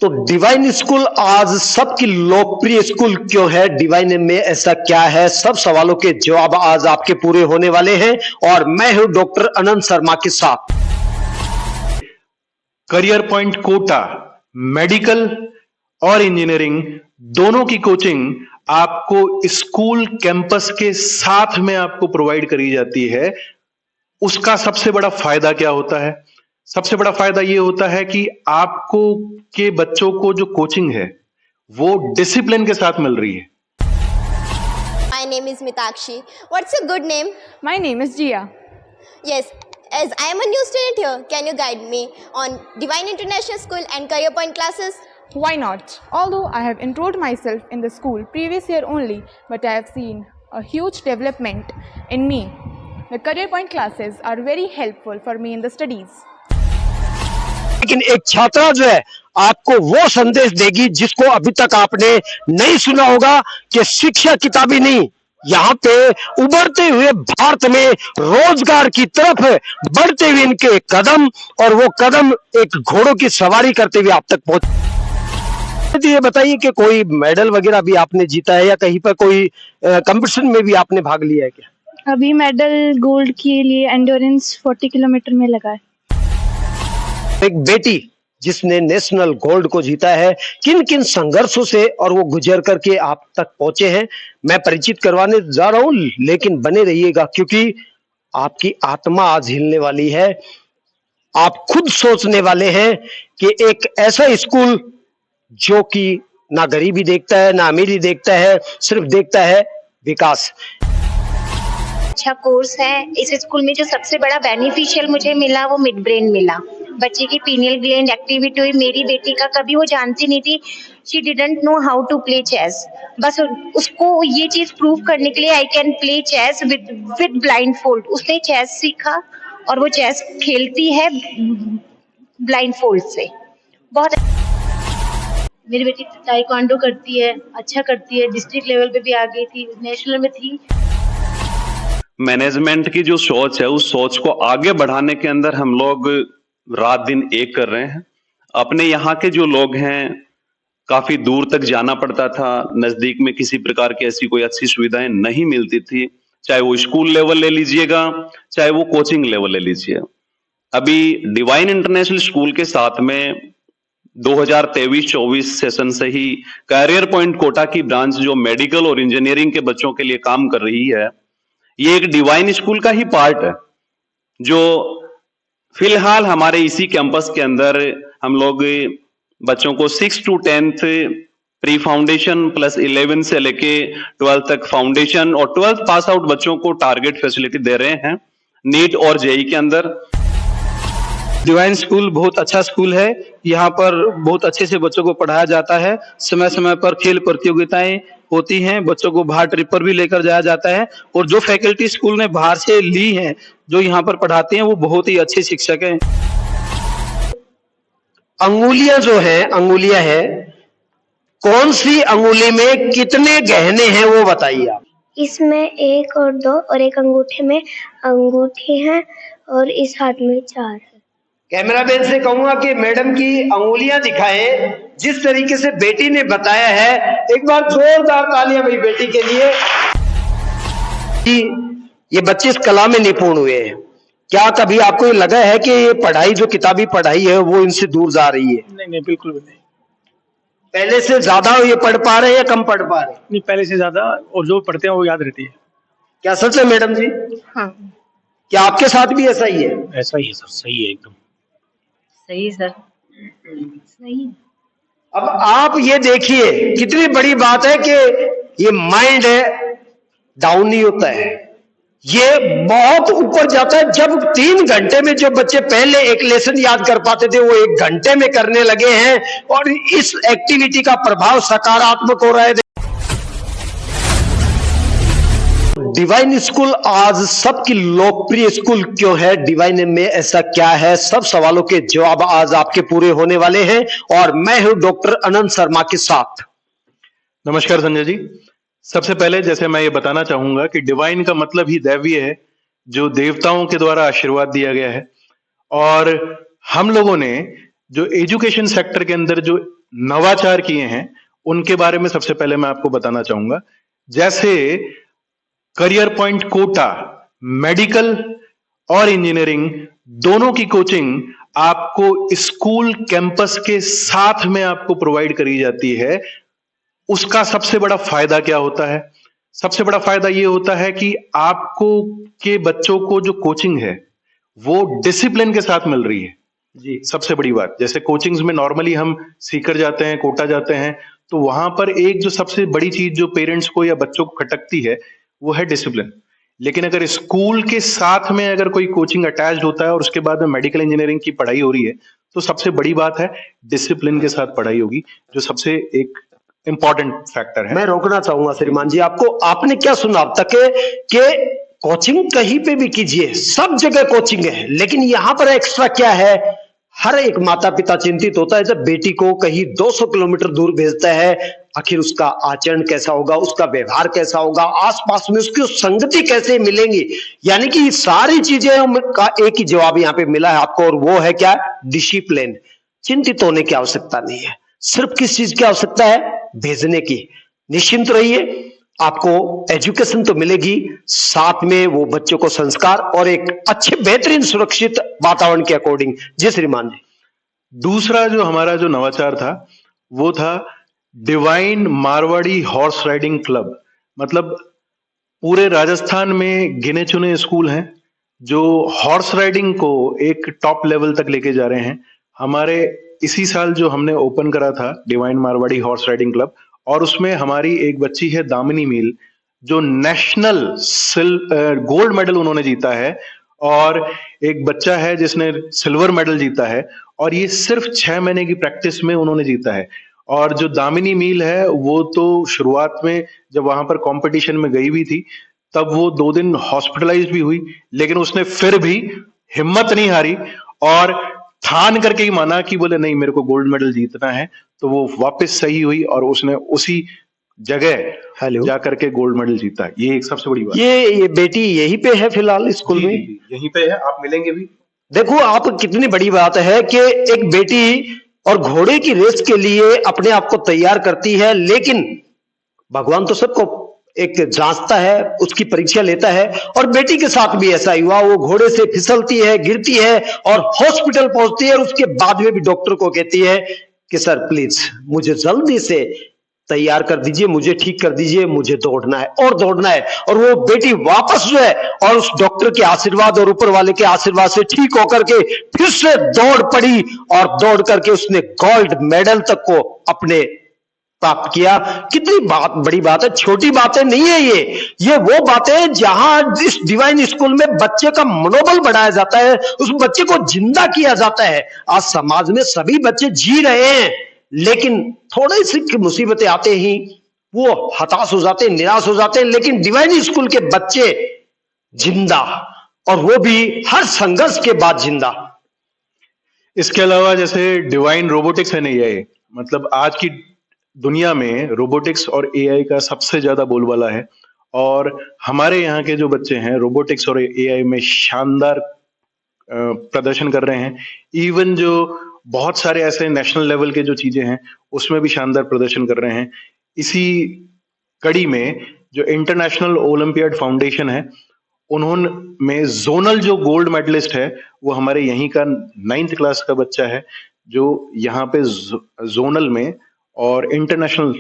तो divine school आज सबकी लोकप्रिय स्कूल क्यों है, डिवाइन में ऐसा क्या है, सब सवालों के जवाब आज आपके पूरे होने वाले हैं और मैं हूं डॉक्टर अनंत शर्मा के साथ। करियर पॉइंट कोटा मेडिकल और इंजीनियरिंग दोनों की कोचिंग आपको स्कूल कैंपस के साथ में आपको प्रोवाइड करी जाती है। उसका सबसे बड़ा फायदा क्या होता है? सबसे बड़ा फायदा यह होता है कि आपको के बच्चों को जो कोचिंग है वो डिसिप्लिन के साथ मिल रही है। My name is Mitakshi. What's your good name? My name is Jia. Yes, as I am a new student here, can you guide me on Divine International School and Career Point classes? Why not? Although I have enrolled myself in the school previous year only, but I have seen a huge development in me. The Career Point classes are very helpful for me in the studies. लेकिन एक छात्रा जो है आपको वो संदेश देगी जिसको अभी तक आपने नहीं सुना होगा कि शिक्षा किताबी नहीं, यहाँ पे उभरते हुए भारत में रोजगार की तरफ बढ़ते हुए इनके कदम, और वो कदम एक घोड़ों की सवारी करते हुए आप तक पहुंचे। ये बताइए कि कोई मेडल वगैरह भी आपने जीता है या कहीं पर कोई कंपटीशन में भी आपने भाग लिया है क्या? अभी मेडल गोल्ड के लिए एंड्योरेंस 40 किलोमीटर में लगा है। एक बेटी जिसने नेशनल गोल्ड को जीता है, किन किन संघर्षों से और वो गुजर करके आप तक पहुंचे हैं, मैं परिचित करवाने जा रहा हूं, लेकिन बने रहिएगा क्योंकि आपकी आत्मा आज हिलने वाली है। आप खुद सोचने वाले हैं कि एक ऐसा स्कूल जो कि ना गरीबी देखता है ना अमीरी देखता है, सिर्फ देखता है विकास। अच्छा कोर्स है इस स्कूल में। जो सबसे बड़ा बेनिफिशियल मुझे मिला वो मिड ब्रेन मिला। बच्चे की पीनियल ग्लैंड एक्टिविटी हुई। मेरी बेटी का कभी वो जानती नहीं थी, she didn't know how to play chess. बस उसको ये चीज प्रूव करने के लिए I can play chess with blindfold, उसने चेस सीखा और वो चेस खेलती है ब्लाइंड फोल्ड से। बहुत मेरी बेटी ताइक्वांडो करती है, अच्छा करती है, डिस्ट्रिक्ट लेवल पे भी आ गई थी, नेशनल में थी। मैनेजमेंट की जो सोच है उस सोच को आगे बढ़ाने के अंदर हम लोग रात दिन एक कर रहे हैं। अपने यहाँ के जो लोग हैं, काफी दूर तक जाना पड़ता था, नजदीक में किसी प्रकार की ऐसी कोई अच्छी सुविधाएं नहीं मिलती थी, चाहे वो स्कूल लेवल ले लीजिएगा चाहे वो कोचिंग लेवल ले लीजिए। अभी डिवाइन इंटरनेशनल स्कूल के साथ में 2023-24 सेशन से ही कैरियर पॉइंट कोटा की ब्रांच जो मेडिकल और इंजीनियरिंग के बच्चों के लिए काम कर रही है, ये एक डिवाइन स्कूल का ही पार्ट है जो फिलहाल हमारे इसी कैंपस के अंदर हम लोग बच्चों को 6 to 10th pre foundation plus 11 से लेके 12th तक फाउंडेशन और 12th पास आउट बच्चों को टारगेट फैसिलिटी दे रहे हैं नीट और जेई के अंदर। डिवाइन स्कूल बहुत अच्छा स्कूल है। यहाँ पर बहुत अच्छे से बच्चों को पढ़ाया जाता है। समय समय पर खेल प्रतियोगिताएं होती हैं, बच्चों को बाहर ट्रिप पर भी लेकर जाया जाता है और जो फैकल्टी स्कूल ने बाहर से ली हैं, जो यहाँ पर पढ़ाते हैं, वो बहुत ही अच्छे शिक्षक हैं। अंगुलियां जो है, अंगुलियां है, कौन सी अंगुली में कितने गहने हैं वो बताइए आप। इसमें 1 और 2 और एक अंगूठे में अंगूठी है और इस हाथ में 4 है। कैमरामैन से कहूंगा कि मैडम की अंगुलियां दिखाएं, जिस तरीके से बेटी ने बताया है। एक बार जोरदार तालियां मेरी बेटी के लिए। ये बच्चे इस कला में निपुण हुए हैं। क्या कभी आपको लगा है कि ये पढ़ाई जो किताबी पढ़ाई है वो इनसे दूर जा रही है? नहीं, बिल्कुल भी नहीं। पहले से ज्यादा ये पढ़ पा रहे हैं या कम पढ़ पा रहे हैं? नहीं, पहले से ज्यादा, और जो पढ़ते हैं वो याद रहती है। क्या सच है मैडम जी? हाँ क्या आपके साथ भी ऐसा ही है? ऐसा ही है सर, सही है, एकदम सही सर, सही। अब आप ये देखिए कितनी बड़ी बात है कि ये माइंड है डाउन नहीं होता है, ये बहुत ऊपर जाता है। जब 3 घंटे में जो बच्चे पहले एक लेसन याद कर पाते थे वो 1 घंटे में करने लगे हैं और इस एक्टिविटी का प्रभाव सकारात्मक हो रहा है। डिवाइन स्कूल आज सबकी लोकप्रिय स्कूल क्यों है, डिवाइन में ऐसा क्या है, सब सवालों के जवाब आज आपके पूरे होने वाले हैं और मैं हूं डॉक्टर अनंत शर्मा के साथ। नमस्कार संजय जी। सबसे पहले जैसे मैं ये बताना चाहूंगा कि डिवाइन का मतलब ही दैवीय है, जो देवताओं के द्वारा आशीर्वाद दिया गया है। और हम लोगों ने जो एजुकेशन सेक्टर के अंदर जो नवाचार किए हैं उनके बारे में सबसे पहले मैं आपको बताना चाहूंगा। जैसे करियर पॉइंट कोटा, मेडिकल और इंजीनियरिंग दोनों की कोचिंग आपको स्कूल कैंपस के साथ में आपको प्रोवाइड करी जाती है। उसका सबसे बड़ा फायदा क्या होता है? सबसे बड़ा फायदा यह होता है कि आपको के बच्चों को जो कोचिंग है वो डिसिप्लिन के साथ मिल रही है जी। सबसे बड़ी बात, जैसे कोचिंग्स में नॉर्मली हम सीकर जाते हैं, कोटा जाते हैं, तो वहां पर एक जो सबसे बड़ी चीज जो पेरेंट्स को या बच्चों को खटकती है वो है डिसिप्लिन। लेकिन अगर स्कूल के साथ में अगर कोई कोचिंग अटैच्ड होता है और उसके बाद में मेडिकल इंजीनियरिंग की पढ़ाई हो रही है, तो सबसे बड़ी बात है डिसिप्लिन के साथ पढ़ाई होगी, जो सबसे एक इंपॉर्टेंट फैक्टर है। मैं रोकना चाहूंगा श्रीमान जी आपको, आपने क्या सुना अब तक कि कोचिंग कहीं पे भी कीजिए, सब जगह कोचिंग है, लेकिन यहां पर एक्स्ट्रा क्या है? हर एक माता पिता चिंतित होता है जब बेटी को कहीं 200 किलोमीटर दूर भेजता है, आखिर उसका आचरण कैसा होगा, उसका व्यवहार कैसा होगा, आसपास में उसकी संगति कैसे मिलेंगी। यानी कि सारी चीजें का एक ही जवाब यहाँ पे मिला है आपको, और वो है क्या? डिसिप्लिन। चिंतित होने की आवश्यकता नहीं है, सिर्फ किस चीज की आवश्यकता है? भेजने की। निश्चिंत रहिए, आपको एजुकेशन तो मिलेगी, साथ में वो बच्चों को संस्कार और एक अच्छे बेहतरीन सुरक्षित वातावरण के अकॉर्डिंग। जी श्रीमान जी। दूसरा जो हमारा जो नवाचार था वो था divine Marwari horse riding club. मतलब पूरे राजस्थान में गिने चुने स्कूल हैं जो हॉर्स राइडिंग को एक टॉप लेवल तक लेके जा रहे हैं। हमारे इसी साल जो हमने ओपन करा था divine Marwari horse riding club, और उसमें हमारी एक बच्ची है दामिनी मील, जो नेशनल गोल्ड मेडल उन्होंने जीता है, और एक बच्चा है जिसने सिल्वर मेडल जीता है, और ये सिर्फ 6 महीने की प्रैक्टिस में उन्होंने जीता है। और जो दामिनी मील है वो तो शुरुआत में जब वहां पर कंपटीशन में गई हुई थी तब वो 2 दिन हॉस्पिटलाइज भी हुई, लेकिन उसने फिर भी हिम्मत नहीं हारी और ठान करके ही माना कि बोले नहीं मेरे को गोल्ड मेडल जीतना है। तो वो वापस सही हुई और उसने उसी जगह जाकर के गोल्ड मेडल जीता। ये एक सबसे बड़ी बात। ये बेटी यहीं पे है फिलहाल स्कूल में? यहीं पे है, आप मिलेंगे भी। देखो आप, कितनी बड़ी बात है कि एक बेटी और घोड़े की रेस के लिए अपने आप को तैयार करती है, लेकिन भगवान तो सबको एक जांचता है, उसकी परीक्षा लेता है, और बेटी के साथ भी ऐसा ही हुआ। वो घोड़े से फिसलती है, गिरती है और हॉस्पिटल पहुंचती है, और उसके बाद में भी डॉक्टर को कहती है कि सर प्लीज मुझे जल्दी से तैयार कर दीजिए, मुझे ठीक कर दीजिए, मुझे दौड़ना है और दौड़ना है। और वो बेटी वापस जो है और उस डॉक्टर के आशीर्वाद और ऊपर वाले के आशीर्वाद से ठीक होकर के फिर से दौड़ पड़ी, और दौड़ करके उसने गोल्ड मेडल तक को अपने प्राप्त किया। कितनी बड़ी बात है, छोटी बातें नहीं है ये वो बातें जहां इस डिवाइन स्कूल में बच्चे का मनोबल बढ़ाया जाता है, उस बच्चे को जिंदा किया जाता है। आज समाज में सभी बच्चे जी रहे हैं, लेकिन थोड़ी सी मुसीबतें आते ही वो हताश हो जाते हैं, निराश हो जाते हैं, लेकिन डिवाइन स्कूल के बच्चे जिंदा, और वो भी हर संघर्ष के बाद जिंदा। इसके अलावा जैसे डिवाइन रोबोटिक्स एंड एआई, मतलब आज की दुनिया में रोबोटिक्स और एआई का सबसे ज्यादा बोलबाला है, और हमारे यहाँ के जो बच्चे हैं रोबोटिक्स और एआई में शानदार प्रदर्शन कर रहे हैं। इवन जो बहुत सारे ऐसे नेशनल लेवल के जो चीजें हैं उसमें भी शानदार प्रदर्शन कर रहे हैं। इसी कड़ी में जो इंटरनेशनल ओलंपियाड फाउंडेशन है, उन्होंने में जोनल जो गोल्ड मेडलिस्ट है वो हमारे यहीं का 9th क्लास का बच्चा है, जो यहाँ पे जोनल में और इंटरनेशनल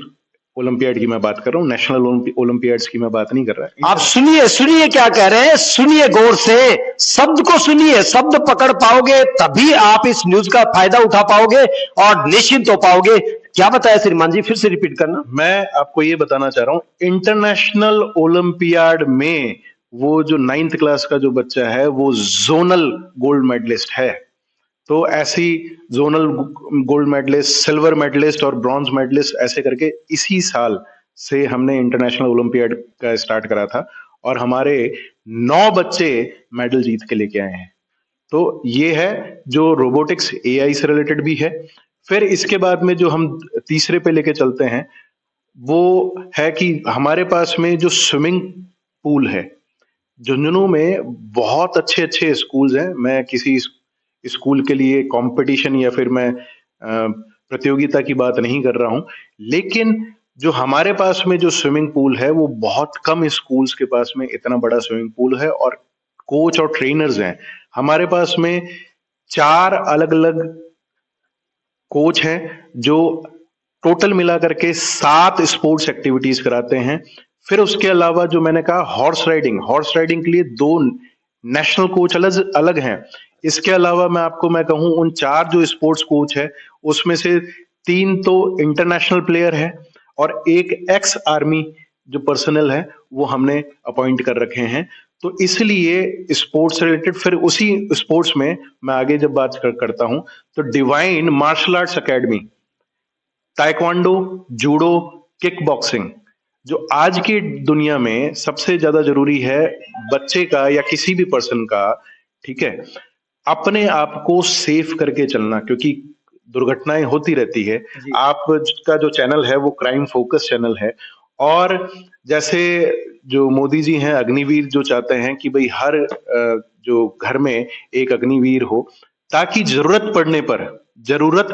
ओलंपियाड की मैं बात कर रहा हूँ, नेशनल ओलंपियाड्स की मैं बात नहीं कर रहा। आप सुनिए क्या कह रहे हैं, सुनिए गौर से, शब्द को सुनिए, शब्द पकड़ पाओगे तभी आप इस न्यूज का फायदा उठा पाओगे और निश्चिंत हो पाओगे। क्या बताया श्रीमान जी, फिर से रिपीट करना। मैं आपको ये बताना चाह रहा हूँ, इंटरनेशनल ओलंपियाड में वो जो 9th क्लास का जो बच्चा है वो जोनल गोल्ड मेडलिस्ट है। तो ऐसी zonal gold medalist, silver medalist और ब्रॉन्ज मेडलिस्ट ऐसे करके इसी साल से हमने इंटरनेशनल ओलंपियाड का स्टार्ट करा था, और हमारे 9 बच्चे मेडल जीत के लेके आए हैं। तो ये है जो रोबोटिक्स एआई से रिलेटेड भी है। फिर इसके बाद में जो हम तीसरे पे लेके चलते हैं वो है कि हमारे पास में जो स्विमिंग पूल है, झुंझुनू में बहुत अच्छे अच्छे स्कूल्स हैं। मैं किसी स्कूल के लिए कंपटीशन या फिर मैं प्रतियोगिता की बात नहीं कर रहा हूं, लेकिन जो हमारे पास में जो स्विमिंग पूल है वो बहुत कम स्कूल्स के पास में इतना बड़ा स्विमिंग पूल है, और कोच और ट्रेनर्स हैं हमारे पास में 4 अलग अलग कोच हैं जो टोटल मिला करके 7 स्पोर्ट्स एक्टिविटीज कराते हैं। फिर उसके अलावा जो मैंने कहा हॉर्स राइडिंग के लिए 2 नेशनल कोच अलग हैं। इसके अलावा मैं कहूं उन 4 जो स्पोर्ट्स कोच है उसमें से 3 तो इंटरनेशनल प्लेयर है और एक एक्स आर्मी जो पर्सनल है वो हमने अपॉइंट कर रखे हैं। तो इसलिए स्पोर्ट्स रिलेटेड, फिर उसी स्पोर्ट्स में मैं आगे जब बात करता हूं तो divine martial arts academy, taekwondo, judo, kickboxing, जो आज की दुनिया में सबसे ज्यादा जरूरी है बच्चे का या किसी भी पर्सन का, ठीक है, अपने आप को सेफ करके चलना, क्योंकि दुर्घटनाएं होती रहती है। आपका जो चैनल है वो क्राइम फोकस चैनल है, और जैसे जो मोदी जी हैं अग्निवीर जो चाहते हैं कि भाई हर जो घर में एक अग्निवीर हो, ताकि जरूरत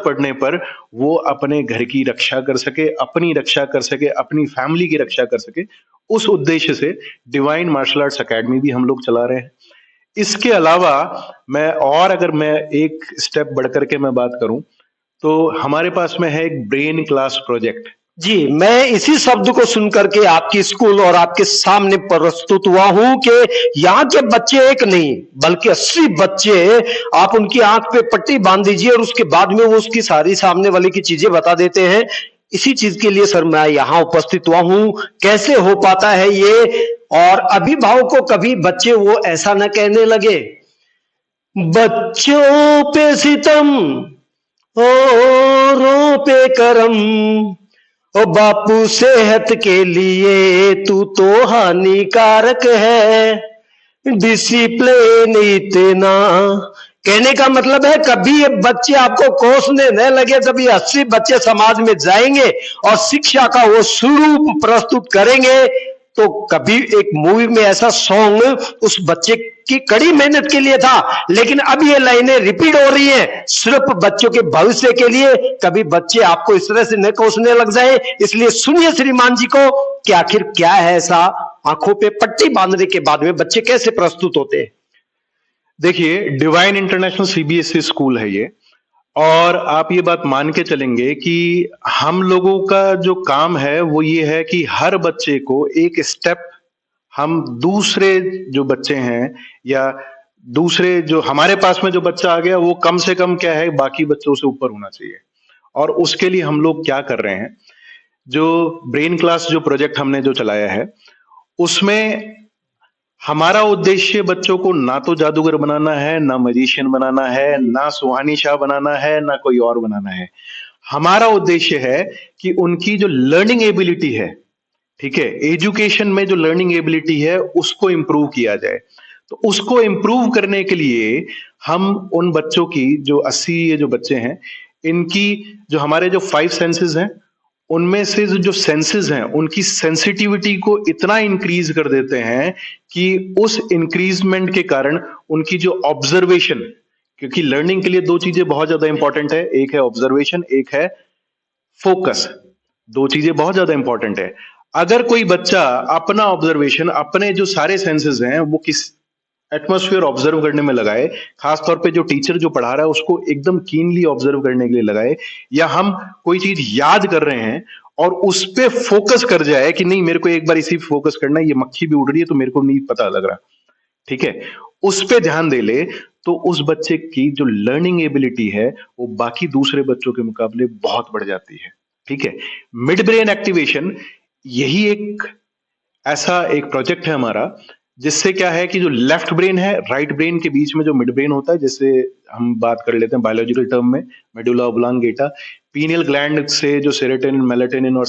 पड़ने पर वो अपने घर की रक्षा कर सके, अपनी रक्षा कर सके, अपनी फैमिली की रक्षा कर सके। उस उद्देश्य से डिवाइन मार्शल आर्ट्स एकेडमी भी हम लोग चला रहे हैं। इसके अलावा अगर मैं एक स्टेप बढ़कर के मैं बात करूं तो हमारे पास में है एक ब्रेन क्लास प्रोजेक्ट। जी, मैं इसी शब्द को सुनकर के आपकी स्कूल और आपके सामने प्रस्तुत हुआ हूं कि यहाँ के बच्चे एक नहीं बल्कि 80 बच्चे, आप उनकी आंख पे पट्टी बांध दीजिए और उसके बाद में वो उसकी सारी सामने वाले की चीजें बता देते हैं। इसी चीज के लिए सर मैं यहाँ उपस्थित हुआ हूं। कैसे हो पाता है ये, और अभिभावक को कभी बच्चे वो ऐसा न कहने लगे बच्चों पे सितम औरों पे करम, ओ बापू सेहत के लिए तू तो हानिकारक है, डिसिप्लिन इतना। कहने का मतलब है कभी ये बच्चे आपको कोसने न लगे, जब ये 80 बच्चे समाज में जाएंगे और शिक्षा का वो स्वरूप प्रस्तुत करेंगे, तो कभी एक मूवी में ऐसा सॉन्ग उस बच्चे की कड़ी मेहनत के लिए था, लेकिन अब ये लाइनें रिपीट हो रही हैं सिर्फ बच्चों के भविष्य के लिए। कभी बच्चे आपको इस तरह से न कोसने लग जाए, इसलिए सुनिए श्रीमान जी को कि आखिर क्या है ऐसा, आंखों पे पट्टी बांधने के बाद में बच्चे कैसे प्रस्तुत होते हैं। देखिए, डिवाइन इंटरनेशनल सीबीएसई स्कूल है ये, और आप ये बात मान के चलेंगे कि हम लोगों का जो काम है वो ये है कि हर बच्चे को एक स्टेप हम दूसरे जो बच्चे हैं या दूसरे जो हमारे पास में जो बच्चा आ गया वो कम से कम क्या है बाकी बच्चों से ऊपर होना चाहिए। और उसके लिए हम लोग क्या कर रहे हैं, जो ब्रेन क्लास जो प्रोजेक्ट हमने जो चलाया है उसमें हमारा उद्देश्य बच्चों को ना तो जादूगर बनाना है, ना मजिशियन बनाना है, ना सुहानी शाह बनाना है, ना कोई और बनाना है। हमारा उद्देश्य है कि उनकी जो लर्निंग एबिलिटी है, ठीक है, एजुकेशन में जो लर्निंग एबिलिटी है उसको इंप्रूव किया जाए। तो उसको इंप्रूव करने के लिए हम उन बच्चों की जो 80 ये जो बच्चे हैं, इनकी जो हमारे जो 5 सेंसेस हैं उनमें से जो सेंसेस हैं उनकी सेंसिटिविटी को इतना इंक्रीज कर देते हैं कि उस इंक्रीजमेंट के कारण उनकी जो ऑब्जर्वेशन, क्योंकि लर्निंग के लिए 2 चीजें बहुत ज्यादा इंपॉर्टेंट है, एक है ऑब्जर्वेशन, एक है फोकस। 2 चीजें बहुत ज्यादा इंपॉर्टेंट है। अगर कोई बच्चा अपना ऑब्जर्वेशन, अपने जो सारे सेंसेस हैं वो किस एटमॉस्फेयर ऑब्जर्व करने में लगाए, खासतौर पे जो टीचर जो पढ़ा रहा है उसको एकदम कीनली ऑब्जर्व करने के लिए लगाए, या हम कोई चीज याद कर रहे हैं और उस पे फोकस कर जाए कि नहीं मेरे को एक बार इसी पे फोकस करना है, ये मक्खी भी उड़ रही है तो मेरे को नहीं पता लग रहा, ठीक है, उस पे ध्यान दे ले, तो उस बच्चे की जो लर्निंग एबिलिटी है वो बाकी दूसरे बच्चों के मुकाबले बहुत बढ़ जाती है। ठीक है, मिड ब्रेन एक्टिवेशन यही एक ऐसा एक प्रोजेक्ट है हमारा, जिससे क्या है कि जो लेफ्ट ब्रेन है राइट ब्रेन के बीच में जो मिड ब्रेन होता है, जिससे हम बात कर लेते हैं बायोलॉजिकल टर्म में मेडुला ओब्लांगेटा, पीनियल ग्लैंड से जो सेरोटोनिन, मेलाटोनिन और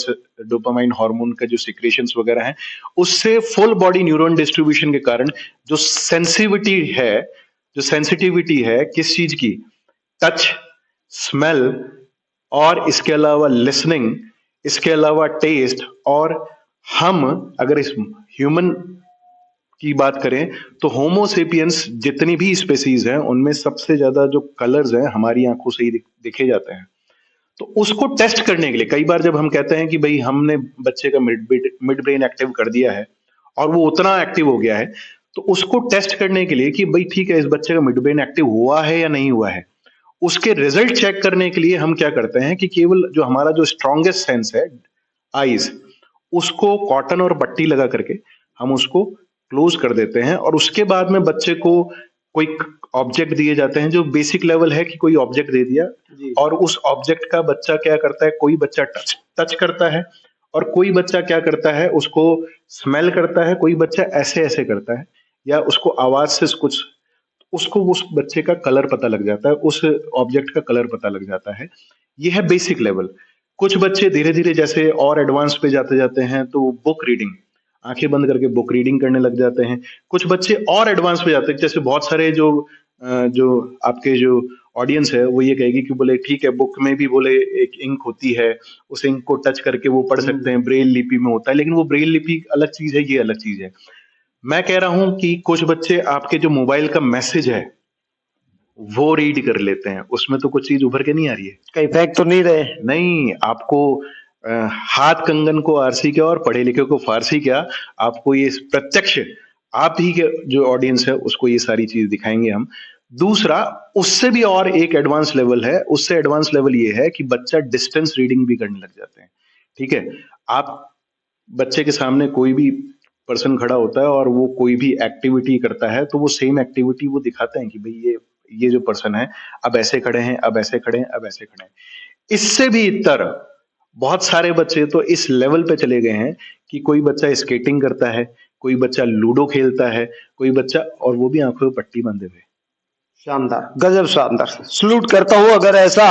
डोपामाइन हार्मोन का जो सिक्रेशंस वगैरह हैं, उससे फुल बॉडी न्यूरॉन डिस्ट्रीब्यूशन के कारण जो सेंसिटिविटी है किस चीज की, टच, स्मेल, और इसके अलावा लिसनिंग, इसके अलावा टेस्ट, और हम अगर इस ह्यूमन की बात करें तो होमोसेपियंस जितनी भी स्पेसीज हैं उनमें सबसे ज्यादा जो कलर्स हैं हमारी आंखों से ही दिखे जाते हैं। तो उसको टेस्ट करने के लिए कई बार जब हम कहते हैं कि भाई हमने बच्चे का मिड ब्रेन एक्टिव कर दिया है और वो उतना एक्टिव हो गया है, तो उसको टेस्ट करने के लिए कि भाई ठीक है, इस बच्चे का मिड ब्रेन एक्टिव हुआ है या नहीं हुआ है, उसके रिजल्ट चेक करने के लिए हम क्या करते हैं कि केवल जो हमारा जो स्ट्रॉन्गेस्ट सेंस है, आईज, उसको कॉटन और पट्टी लगा करके हम उसको क्लोज कर देते हैं और उसके बाद में बच्चे को कोई ऑब्जेक्ट दिए जाते हैं जो बेसिक लेवल है कि कोई ऑब्जेक्ट दे दिया और उस ऑब्जेक्ट का बच्चा क्या करता है, कोई बच्चा टच करता है और कोई बच्चा क्या करता है, उसको स्मेल करता है, कोई बच्चा ऐसे ऐसे करता है या उसको आवाज से कुछ, उसको उस बच्चे का कलर पता लग जाता है, उस ऑब्जेक्ट का कलर पता लग जाता है। ये है बेसिक लेवल। कुछ बच्चे धीरे धीरे जैसे और एडवांस पे जाते जाते हैं तो बुक रीडिंग, आंखें बंद करके बुक रीडिंग करने लग जाते हैं। कुछ बच्चे और एडवांस पे जाते हैं, जैसे बहुत सारे जो आपके जो ऑडियंस है वो ये कहेगी कि बोले ठीक है, बुक में भी बोले एक इंक होती है, उस इंक को टच करके वो पढ़ सकते हैं, ब्रेल लिपि में होता है, लेकिन वो ब्रेल लिपि अलग चीज है, ये अलग चीज है। मैं कह रहा हूं कि कुछ बच्चे आपके जो मोबाइल का मैसेज है वो रीड कर लेते हैं, उसमें तो कुछ चीज उभर के नहीं आ रही है, कहीं फेंक तो नहीं रहे? नहीं, आपको हाथ कंगन को आरसी क्या और पढ़े लिखे को फारसी क्या, आपको ये प्रत्यक्ष आप ही के जो ऑडियंस है उसको ये सारी चीज दिखाएंगे हम। दूसरा, उससे भी और एक एडवांस लेवल है, उससे एडवांस लेवल ये है कि बच्चा डिस्टेंस रीडिंग भी करने लग जाते हैं। ठीक है, आप बच्चे के सामने कोई भी पर्सन खड़ा होता है और वो कोई भी एक्टिविटी करता है तो वो सेम एक्टिविटी वो दिखाते हैं कि भाई ये जो पर्सन है अब ऐसे खड़े हैं, अब ऐसे खड़े हैं, अब ऐसे खड़े हैं। इससे भी इतर बहुत सारे बच्चे तो इस लेवल पे चले गए हैं कि कोई बच्चा स्केटिंग करता है, कोई बच्चा लूडो खेलता है, कोई बच्चा, और वो भी आंखों में पट्टी बंधे हुए। शानदार, गजब शानदार, सलूट करता हूं। अगर ऐसा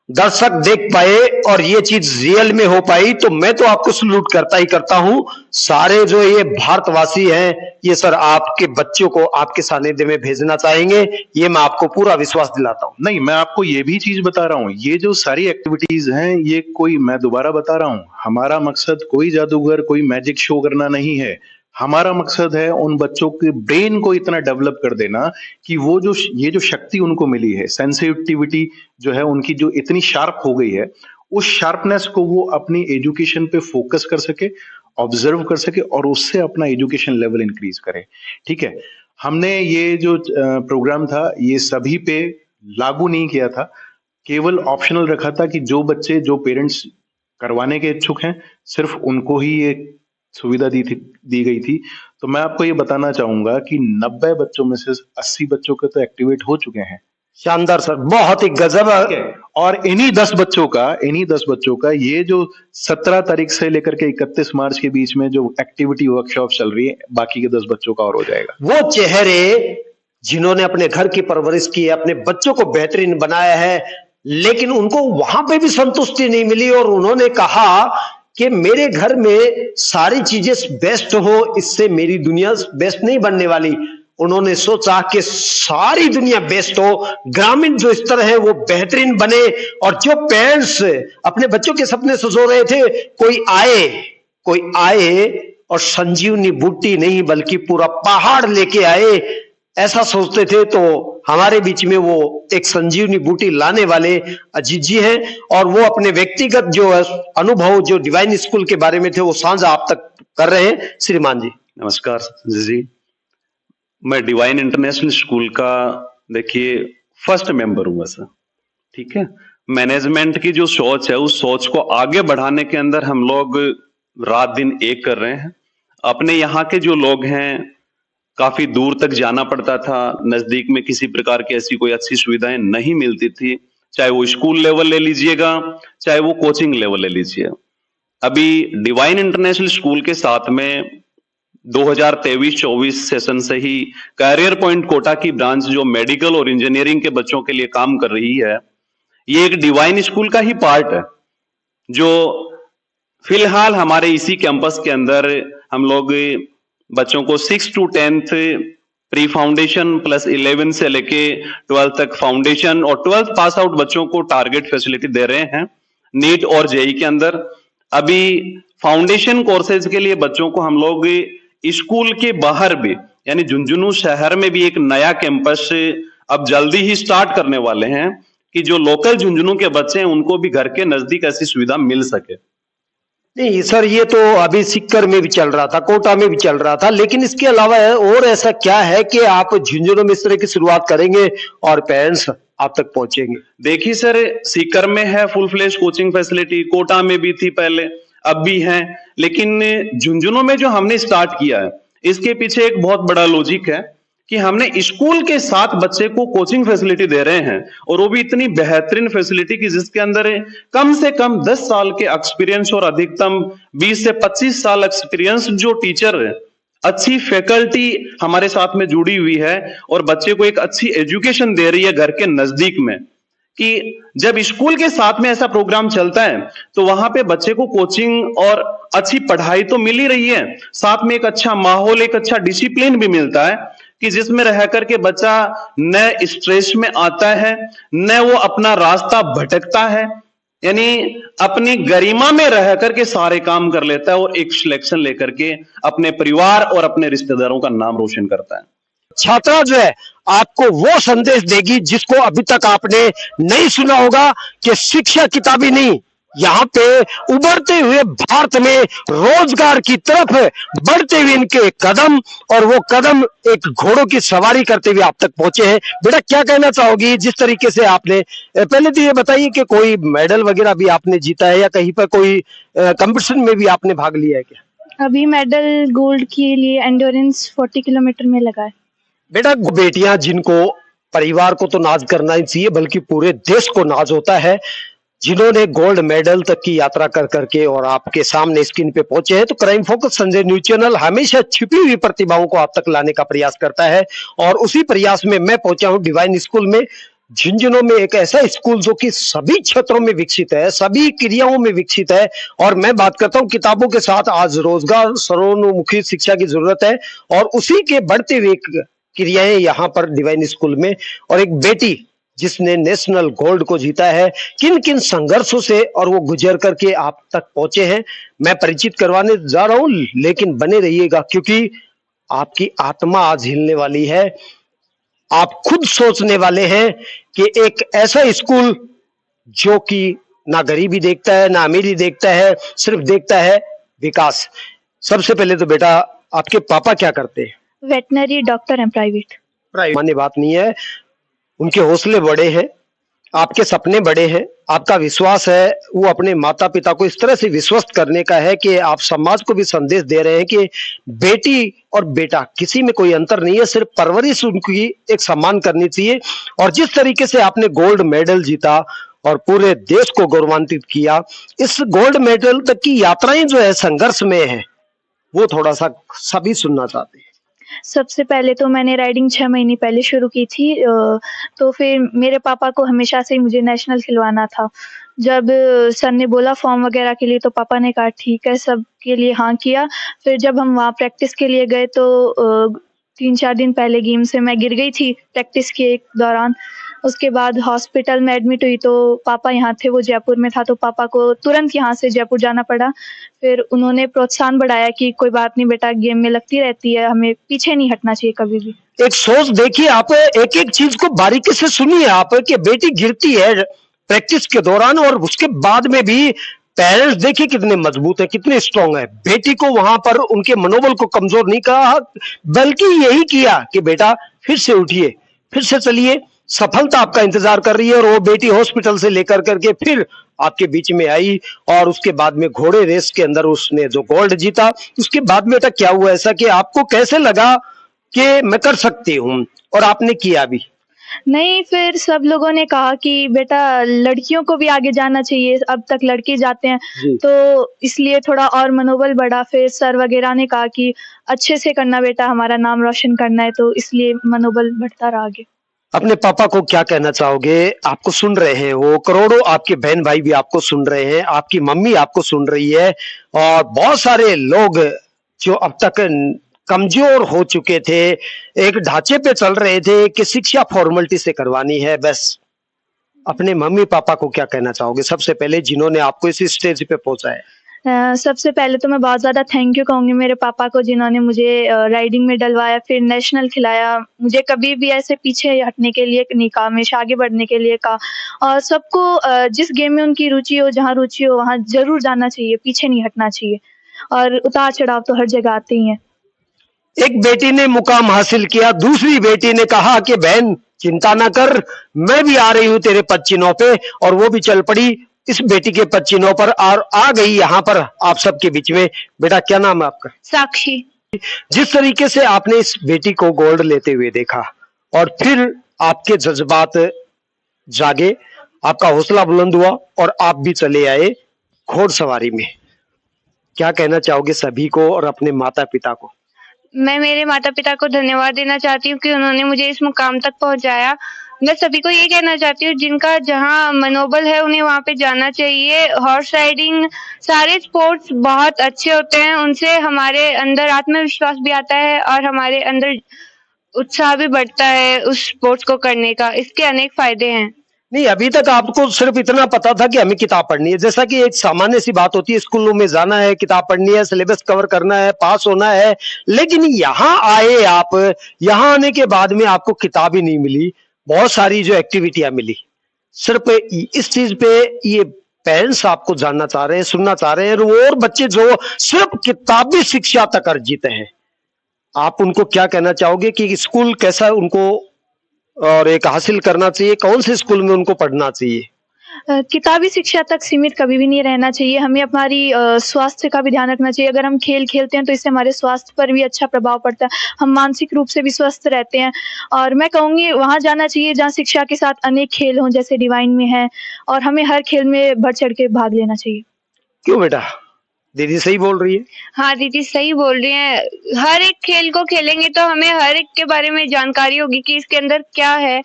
दर्शक देख पाए और ये चीज रियल में हो पाई तो मैं तो आपको सलूट करता ही करता हूं। सारे जो ये भारतवासी हैं ये सर आपके बच्चों को आपके सानिध्य में भेजना चाहेंगे, ये मैं आपको पूरा विश्वास दिलाता हूं। नहीं, मैं आपको ये भी चीज बता रहा हूं, ये जो सारी एक्टिविटीज हैं ये कोई, मैं दोबारा बता रहा हूं, हमारा मकसद कोई जादूगर कोई मैजिक शो करना नहीं है। हमारा मकसद है उन बच्चों के ब्रेन को इतना डेवलप कर देना कि वो जो ये जो शक्ति उनको मिली है, सेंसिटिविटी जो है उनकी जो इतनी शार्प हो गई है, उस शार्पनेस को वो अपनी एजुकेशन पे फोकस कर सके, ऑब्जर्व कर सके और उससे अपना एजुकेशन लेवल इंक्रीज करे। ठीक है, हमने ये जो प्रोग्राम था ये सभी पे लागू नहीं किया था, केवल ऑप्शनल रखा था कि जो बच्चे, जो पेरेंट्स करवाने के इच्छुक हैं सिर्फ उनको ही ये सुविधा दी गई थी। तो मैं आपको ये बताना चाहूंगा कि 90 बच्चों में से 80 बच्चों के तो एक्टिवेट हो चुके हैं। शानदार सर, बहुत ही गजब। और इन्हीं 10 बच्चों का ये जो 17 तारीख से लेकर के 31 मार्च के बीच में जो एक्टिविटी वर्कशॉप चल रही है, बाकी के 10 बच्चों का और हो जाएगा। वो चेहरे जिन्होंने अपने घर की परवरिश की है, अपने बच्चों को बेहतरीन बनाया है, लेकिन उनको वहां पे भी संतुष्टि नहीं मिली और उन्होंने कहा कि मेरे घर में सारी चीजें बेस्ट हो, इससे मेरी दुनिया बेस्ट नहीं बनने वाली। उन्होंने सोचा कि सारी दुनिया बेस्ट हो, ग्रामीण जो स्तर है वो बेहतरीन बने, और जो पेरेंट्स अपने बच्चों के सपने सजो रहे थे, कोई आए और संजीवनी बूटी नहीं बल्कि पूरा पहाड़ लेके आए, ऐसा सोचते थे। तो हमारे बीच में वो एक संजीवनी बूटी लाने वाले अजीत जी हैं और वो अपने व्यक्तिगत जो अनुभव जो डिवाइन स्कूल के बारे में थे वो साझा आप तक कर रहे हैं। श्रीमान जी नमस्कार जी, मैं डिवाइन इंटरनेशनल स्कूल का देखिए फर्स्ट मेंबर हूँ सर। ठीक है, मैनेजमेंट की जो सोच है उस सोच को आगे बढ़ाने के अंदर हम लोग रात दिन एक कर रहे हैं। अपने यहाँ के जो लोग हैं, काफी दूर तक जाना पड़ता था, नजदीक में किसी प्रकार की ऐसी कोई अच्छी सुविधाएं नहीं मिलती थी, चाहे वो स्कूल लेवल ले लीजिएगा चाहे वो कोचिंग लेवल ले लीजिए। अभी डिवाइन इंटरनेशनल स्कूल के साथ में 2023-24 सेशन से ही कैरियर पॉइंट कोटा की ब्रांच जो मेडिकल और इंजीनियरिंग के बच्चों के लिए काम कर रही है, ये एक डिवाइन स्कूल का ही पार्ट है, जो फिलहाल हमारे इसी कैंपस के अंदर हम लोग बच्चों को 6 to 10th pre foundation plus 11 से लेके 12 तक फाउंडेशन और 12th पास आउट बच्चों को टारगेट फैसिलिटी दे रहे हैं नीट और जेई के अंदर। अभी फाउंडेशन कोर्सेज के लिए बच्चों को हम लोग स्कूल के बाहर भी, यानी झुंझुनू शहर में भी एक नया कैंपस अब जल्दी ही स्टार्ट करने वाले हैं, कि जो लोकल झुंझुनू के बच्चे हैं उनको भी घर के नजदीक ऐसी सुविधा मिल सके। नहीं सर, ये तो अभी सीकर में भी चल रहा था, कोटा में भी चल रहा था, लेकिन इसके अलावा और ऐसा क्या है कि आप झुंझुनू में इस तरह की शुरुआत करेंगे और पेरेंट्स आप तक पहुंचेंगे? देखिए सर, सीकर में है full fledge coaching facility, Kota में भी थी पहले, अब भी है, लेकिन झुंझुनू में जो हमने स्टार्ट किया है इसके पीछे एक बहुत बड़ा लॉजिक है कि हमने स्कूल के साथ बच्चे को कोचिंग फैसिलिटी दे रहे हैं, और वो भी इतनी बेहतरीन फैसिलिटी कि जिसके अंदर कम से कम 10 साल के एक्सपीरियंस और अधिकतम 20 से 25 साल एक्सपीरियंस जो टीचर है, अच्छी फैकल्टी हमारे साथ में जुड़ी हुई है और बच्चे को एक अच्छी एजुकेशन दे रही है घर के नजदीक में। कि जब स्कूल के साथ में ऐसा प्रोग्राम चलता है तो वहां पे बच्चे को कोचिंग और अच्छी पढ़ाई तो मिल ही रही है, साथ में एक अच्छा माहौल, एक अच्छा डिसिप्लिन भी मिलता है कि जिसमें रह करके बच्चा न स्ट्रेस में आता है, न वो अपना रास्ता भटकता है, यानी अपनी गरिमा में रह करके सारे काम कर लेता है और एक सिलेक्शन लेकर के अपने परिवार और अपने रिश्तेदारों का नाम रोशन करता है। छात्रा जो है आपको वो संदेश देगी जिसको अभी तक आपने नहीं सुना होगा कि शिक्षा किताबी नहीं, यहाँ पे उभरते हुए भारत में रोजगार की तरफ बढ़ते हुए इनके कदम, और वो कदम एक घोड़ों की सवारी करते हुए आप तक पहुंचे हैं। बेटा क्या कहना चाहोगी जिस तरीके से आपने, पहले तो ये बताइए कि कोई मेडल वगैरह भी आपने जीता है या कहीं पर कोई कंपटीशन में भी आपने भाग लिया है क्या? अभी मेडल गोल्ड के लिए एंड्योरेंस 40 किलोमीटर में लगा है। बेटा बेटियां जिनको परिवार को तो नाज करना ही चाहिए बल्कि पूरे देश को नाज होता है, जिन्होंने गोल्ड मेडल तक की यात्रा कर करके और आपके सामने स्क्रीन पे पहुंचे हैं। तो crime focus Sanjay news channel हमेशा छिपी हुई प्रतिभाओं को आप तक लाने का प्रयास करता है, और उसी प्रयास में मैं पहुंचा हूं डिवाइन स्कूल में, झुंझुनू में एक ऐसा स्कूल जो कि सभी क्षेत्रों में विकसित है, सभी क्रियाओं में विकसित है। और मैं बात करता हूं किताबों के साथ आज रोजगार सर्वोन्मुखी शिक्षा की जरूरत है, और उसी के बढ़ते हुए क्रियाएं यहाँ पर डिवाइन स्कूल में। और एक बेटी जिसने नेशनल गोल्ड को जीता है, किन किन संघर्षों से और वो गुजर करके आप तक पहुंचे हैं, मैं परिचित करवाने जा रहा हूं, लेकिन बने रहिएगा क्योंकि आपकी आत्मा आज हिलने वाली है। आप खुद सोचने वाले हैं कि एक ऐसा स्कूल जो कि ना गरीबी देखता है ना अमीरी देखता है, सिर्फ देखता है विकास। सबसे पहले तो बेटा आपके पापा क्या करते हैं? वेटनरी डॉक्टर हैं, प्राइवेट। मान्य बात नहीं है, उनके हौसले बड़े हैं, आपके सपने बड़े हैं, आपका विश्वास है वो अपने माता पिता को इस तरह से विश्वस्त करने का है कि आप समाज को भी संदेश दे रहे हैं कि बेटी और बेटा किसी में कोई अंतर नहीं है, सिर्फ परवरिश उनकी एक सम्मान करनी चाहिए। और जिस तरीके से आपने गोल्ड मेडल जीता और पूरे देश को गौरवान्वित किया, इस गोल्ड मेडल तक की यात्राएं जो है संघर्ष में है, वो थोड़ा सा सभी सुनना चाहते हैं। सबसे पहले तो मैंने राइडिंग 6 महीने पहले शुरू की थी, तो फिर मेरे पापा को हमेशा से मुझे नेशनल खिलवाना था। जब सर ने बोला फॉर्म वगैरह के लिए तो पापा ने कहा ठीक है, सब के लिए हाँ किया। फिर जब हम वहाँ प्रैक्टिस के लिए गए तो 3-4 दिन पहले गेम से मैं गिर गई थी प्रैक्टिस के दौरान। उसके बाद हॉस्पिटल में एडमिट हुई तो पापा यहाँ थे, वो जयपुर में था, तो पापा को तुरंत यहाँ से जयपुर जाना पड़ा। फिर उन्होंने प्रोत्साहन बढ़ाया कि कोई बात नहीं बेटा, गेम में लगती रहती है, हमें पीछे नहीं हटना चाहिए कभी भी। एक सोच देखिए, आप एक एक चीज को बारीकी से सुनिए आप कि बेटी गिरती है प्रैक्टिस के दौरान और उसके बाद में भी पेरेंट्स देखिए कितने मजबूत है, कितने स्ट्रांग है। बेटी को वहां पर उनके मनोबल को कमजोर नहीं कहा, बल्कि यही किया कि बेटा फिर से उठिए, फिर से चलिए, सफलता आपका इंतजार कर रही है। और वो बेटी हॉस्पिटल से लेकर करके फिर आपके बीच में आई और उसके बाद में घोड़े रेस के अंदर उसने जो गोल्ड जीता। उसके बाद में क्या हुआ ऐसा कि आपको कैसे लगा कि मैं कर सकती हूँ और आपने किया भी? नहीं, फिर सब लोगों ने कहा कि बेटा लड़कियों को भी आगे जाना चाहिए, अब तक लड़के जाते हैं, तो इसलिए थोड़ा और मनोबल बढ़ा। फिर सर वगैरह ने कहा कि अच्छे से करना बेटा, हमारा नाम रोशन करना है, तो इसलिए मनोबल बढ़ता रहा आगे। अपने पापा को क्या कहना चाहोगे? आपको सुन रहे हैं वो, करोड़ों आपके बहन भाई भी आपको सुन रहे हैं, आपकी मम्मी आपको सुन रही है, और बहुत सारे लोग जो अब तक कमजोर हो चुके थे, एक ढांचे पे चल रहे थे कि शिक्षा फॉर्मेलिटी से करवानी है बस। अपने मम्मी पापा को क्या कहना चाहोगे सबसे पहले, जिन्होंने आपको इस स्टेज पे पहुंचाया? सबसे पहले तो मैं बहुत ज़्यादा थैंक यू कहूँगी मेरे पापा को, जिन्होंने मुझे राइडिंग में डलवाया, फिर नेशनल खिलाया, मुझे कभी भी ऐसे पीछे हटने के लिए नहीं कहा, हमेशा आगे बढ़ने के लिए कहा। और सबको जिस गेम में उनकी रुचि हो, जहाँ रुचि हो वहाँ ज़रूर जाना चाहिए, पीछे नहीं हटना चाहिए। और उतार-चढ़ाव तो हर जगह आते ही हैं। एक बेटी ने मुकाम हासिल किया, दूसरी बेटी ने कहा कि बहन चिंता ना कर, मैं भी आ रही हूं तेरे पदचिन्हों पे, और वो भी चल पड़ी इस बेटी के पदचिन्हों पर और आ गई यहाँ पर आप सबके बीच में। बेटा क्या नाम है आपका? साक्षी। जिस तरीके से आपने इस बेटी को गोल्ड लेते हुए देखा और फिर आपके जज्बात जागे, आपका हौसला बुलंद हुआ और आप भी चले आए घोड़सवारी में, क्या कहना चाहोगे सभी को और अपने माता पिता को? मैं मेरे माता-पिता को धन्यवाद देना चाहती हूँ कि उन्होंने मुझे इस मुकाम तक पहुँचाया। मैं सभी को ये कहना चाहती हूँ, जिनका जहाँ मनोबल है उन्हें वहाँ पे जाना चाहिए। हॉर्स राइडिंग, सारे स्पोर्ट्स बहुत अच्छे होते हैं, उनसे हमारे अंदर आत्मविश्वास भी आता है और हमारे अंदर उत्साह भी बढ़ता है उस स्पोर्ट्स को करने का। इसके अनेक फायदे हैं। नहीं, अभी तक आपको सिर्फ इतना पता था कि हमें किताब पढ़नी है, जैसा कि एक सामान्य सी बात होती है, स्कूलों में जाना है, किताब पढ़नी है, सिलेबस कवर करना है, पास होना है। लेकिन यहाँ आए आप, यहाँ आने के बाद में आपको किताब ही नहीं मिली, बहुत सारी जो एक्टिविटियां मिली। सिर्फ इस चीज पे ये पेरेंट्स आपको जानना चाह रहे हैं, सुनना चाह रहे हैं, और बच्चे जो सिर्फ किताबी शिक्षा तक अर्जित हैं, आप उनको क्या कहना चाहोगे कि स्कूल कैसा उनको और एक हासिल करना चाहिए, कौन से स्कूल में उनको पढ़ना चाहिए? किताबी शिक्षा तक सीमित कभी भी नहीं रहना चाहिए। हमें हमारी स्वास्थ्य का भी ध्यान रखना चाहिए। अगर हम खेल खेलते हैं तो इससे हमारे स्वास्थ्य पर भी अच्छा प्रभाव पड़ता है। हम मानसिक रूप से भी स्वस्थ रहते हैं। और मैं कहूँगी वहाँ जाना चाहिए जहाँ शिक्षा के साथ अनेक खेल हों, जैसे डिवाइन में है, और हमें हर खेल में बढ़ चढ़ के भाग लेना चाहिए। क्यों बेटा, दीदी सही बोल रही है? हाँ, दीदी सही बोल रही हैं। हर एक खेल को खेलेंगे तो हमें हर एक के बारे में जानकारी होगी कि इसके अंदर क्या है,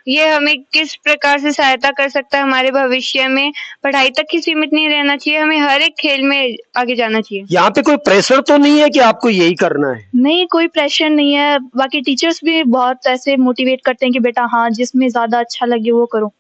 ये हमें किस प्रकार से सहायता कर सकता है हमारे भविष्य में। पढ़ाई तक ही सीमित नहीं रहना चाहिए, हमें हर एक खेल में आगे जाना चाहिए। यहाँ पे कोई प्रेशर तो नहीं है कि आपको यही करना है? नहीं, कोई प्रेशर नहीं है। बाकी टीचर्स भी बहुत ऐसे मोटिवेट करते हैं कि बेटा हाँ, जिसमें ज्यादा अच्छा लगे वो करो।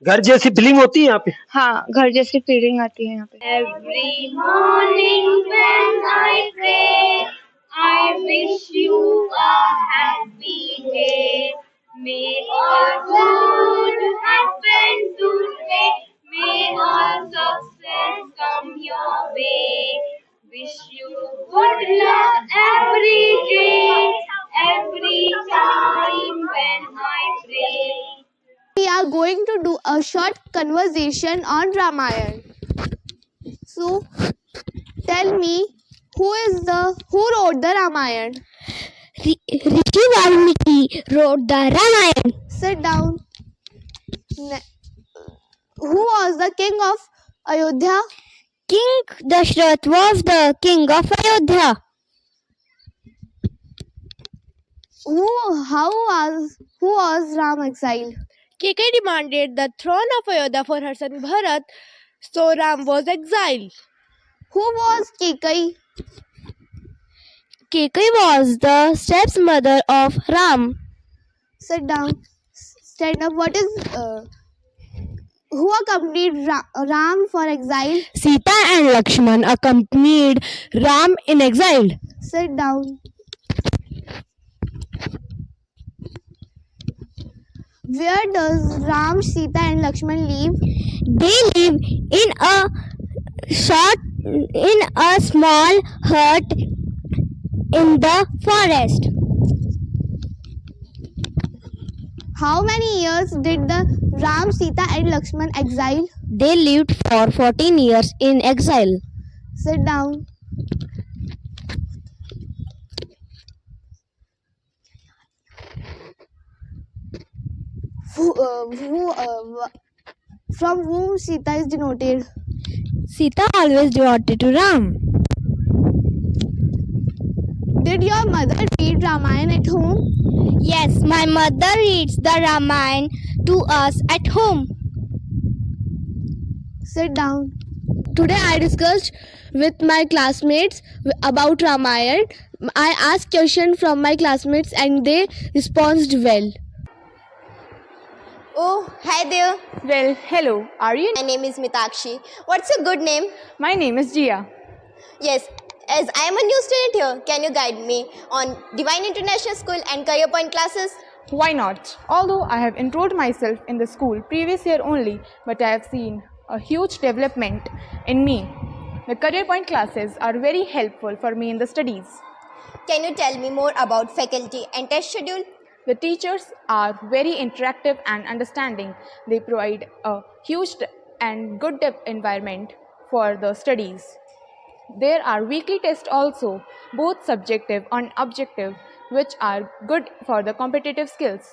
घर जैसी फीलिंग होती है यहाँ पे? हाँ, घर जैसी फीलिंग आती है यहाँ पे। Every morning when I pray, I wish you a happy day. May all good happen today. May all success come your way. Wish you good luck every day, every time when I pray. We are going to do a short conversation on Ramayana. So, tell me, who wrote the Ramayana? Rishi Valmiki wrote the Ramayana. Sit down. Who was the king of Ayodhya? King Dashrath was the king of Ayodhya. Who was Ram exiled? Kekai demanded the throne of Ayodhya for her son Bharat, so Ram was exiled. Who was Kekai? Kekai was the stepmother of Ram. Sit down. Stand up. Who accompanied Ram for exile? Sita and Lakshman accompanied Ram in exile. Sit down. Where does Ram, Sita and Lakshman live? They live in a small hut in the forest. How many years did the Ram, Sita and Lakshman exile? They lived for 14 years in exile. Sit down. From whom Sita is denoted? Sita always devoted to Ram. Did your mother read Ramayana at home? Yes, my mother reads the Ramayana to us at home. Sit down. Today I discussed with my classmates about Ramayana. I asked questions from my classmates and they responded well. Oh, hi there. Well, hello. Are you? My name is Mitakshi. What's your good name? My name is Jia. Yes, as I am a new student here, can you guide me on Divine International School and Career Point classes? Why not? Although I have enrolled myself in the school previous year only, but I have seen a huge development in me. The Career Point classes are very helpful for me in the studies. Can you tell me more about faculty and test schedule? The teachers are very interactive and understanding. They provide a huge and good environment for the studies. There are weekly tests also, both subjective and objective, which are good for the competitive skills.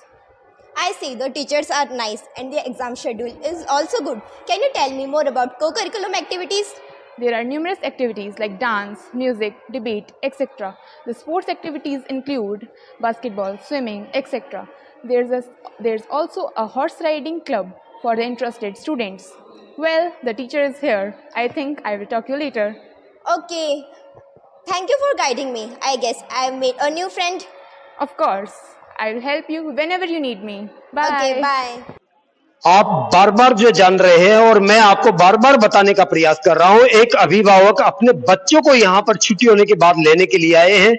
I see the teachers are nice and the exam schedule is also good. Can you tell me more about co-curriculum activities? There are numerous activities like dance, music, debate, etc. The sports activities include basketball, swimming, etc. There's also a horse riding club for the interested students. Well, the teacher is here. I think I will talk to you later. Okay, thank you for guiding me. I guess I have made a new friend. Of course, I will help you whenever you need me. Bye. Okay, bye. आप बार बार जो जान रहे हैं और मैं आपको बार बार बताने का प्रयास कर रहा हूं, एक अभिभावक अपने बच्चों को यहां पर छुट्टी होने के बाद लेने के लिए आए हैं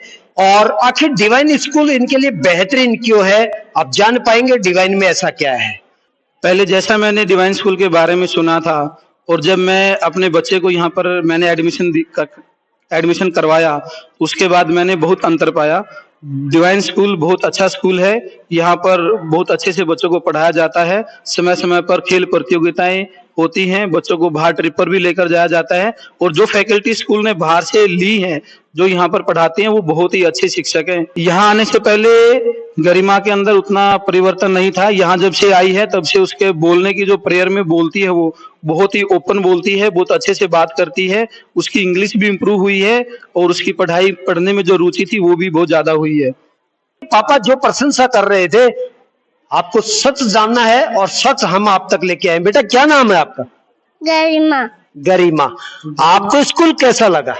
और आखिर डिवाइन स्कूल इनके लिए बेहतरीन क्यों है, आप जान पाएंगे डिवाइन में ऐसा क्या है। पहले जैसा मैंने डिवाइन स्कूल के बारे में सुना था और जब मैं अपने बच्चे को यहाँ पर मैंने एडमिशन करवाया, उसके बाद मैंने बहुत अंतर पाया। डिवाइन स्कूल बहुत अच्छा स्कूल है। यहाँ पर बहुत अच्छे से बच्चों को पढ़ाया जाता है। समय समय पर खेल प्रतियोगिताएं होती हैं, बच्चों को बाहर ट्रिप पर भी लेकर जाया जाता है और जो फैकल्टी स्कूल ने बाहर से ली है, जो यहाँ पर पढ़ाते हैं, वो बहुत ही अच्छे शिक्षक हैं। यहाँ आने से पहले गरिमा के अंदर उतना परिवर्तन नहीं था। यहाँ जब से आई है तब से उसके बोलने की जो प्रेयर में बोलती है वो बहुत ही ओपन बोलती है, बहुत अच्छे से बात करती है। उसकी इंग्लिश भी इम्प्रूव हुई है और उसकी पढ़ने में जो रुचि थी वो भी बहुत ज्यादा हुई है। पापा जो प्रशंसा कर रहे थे, आपको सच जानना है और सच हम आप तक लेके आए। बेटा क्या नाम है आपका? गरिमा। गरिमा। आपको स्कूल कैसा लगा?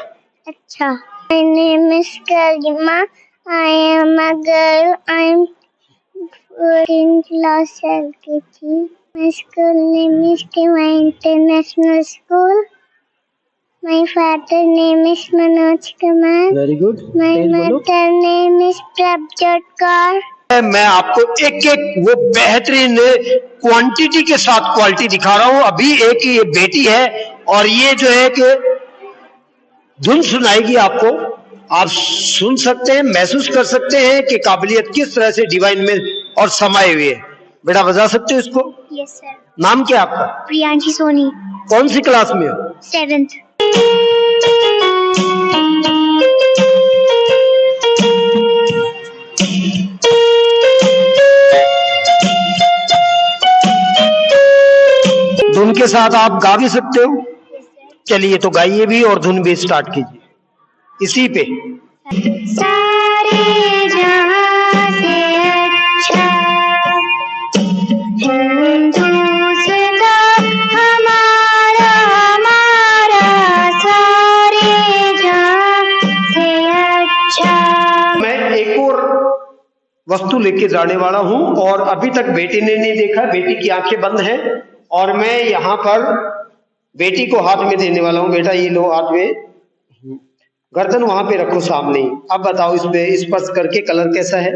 अच्छा। My name is Garima. I am a girl. I am in class LKG. My school name is Divine International School. My father name is Manoj Kumar. Very good. My mother name is Prabjot Kaur. मैं आपको एक एक वो बेहतरीन quantity के साथ quality दिखा रहा हूं। अभी एक ये बेटी है और ये जो है कि धुन सुनाएगी आपको। आप सुन सकते हैं, महसूस कर सकते हैं कि काबिलियत किस तरह से डिवाइन में और समाये हुए है। बेटा बजा सकते हो इसको? Yes sir. नाम क्या आपका? प्रियांशी सोनी। कौन सी क्लास में हो? 7th. धुन के साथ आप गा भी सकते हो? चलिए तो गाइए भी और धुन भी स्टार्ट कीजिए इसी पे। सारे जहां से अच्छा हिंदुस्तां हमारा हमारा, सारे जहां से अच्छा। मैं एक और वस्तु लेके जाने वाला हूं और अभी तक बेटी ने नहीं देखा। बेटी की आंखें बंद हैं और मैं यहाँ पर बेटी को हाथ में देने वाला हूं। बेटा ये लो हाथ में, गर्दन वहां पे रखो सामने ही। अब बताओ इस पे स्पर्श करके कलर कैसा है?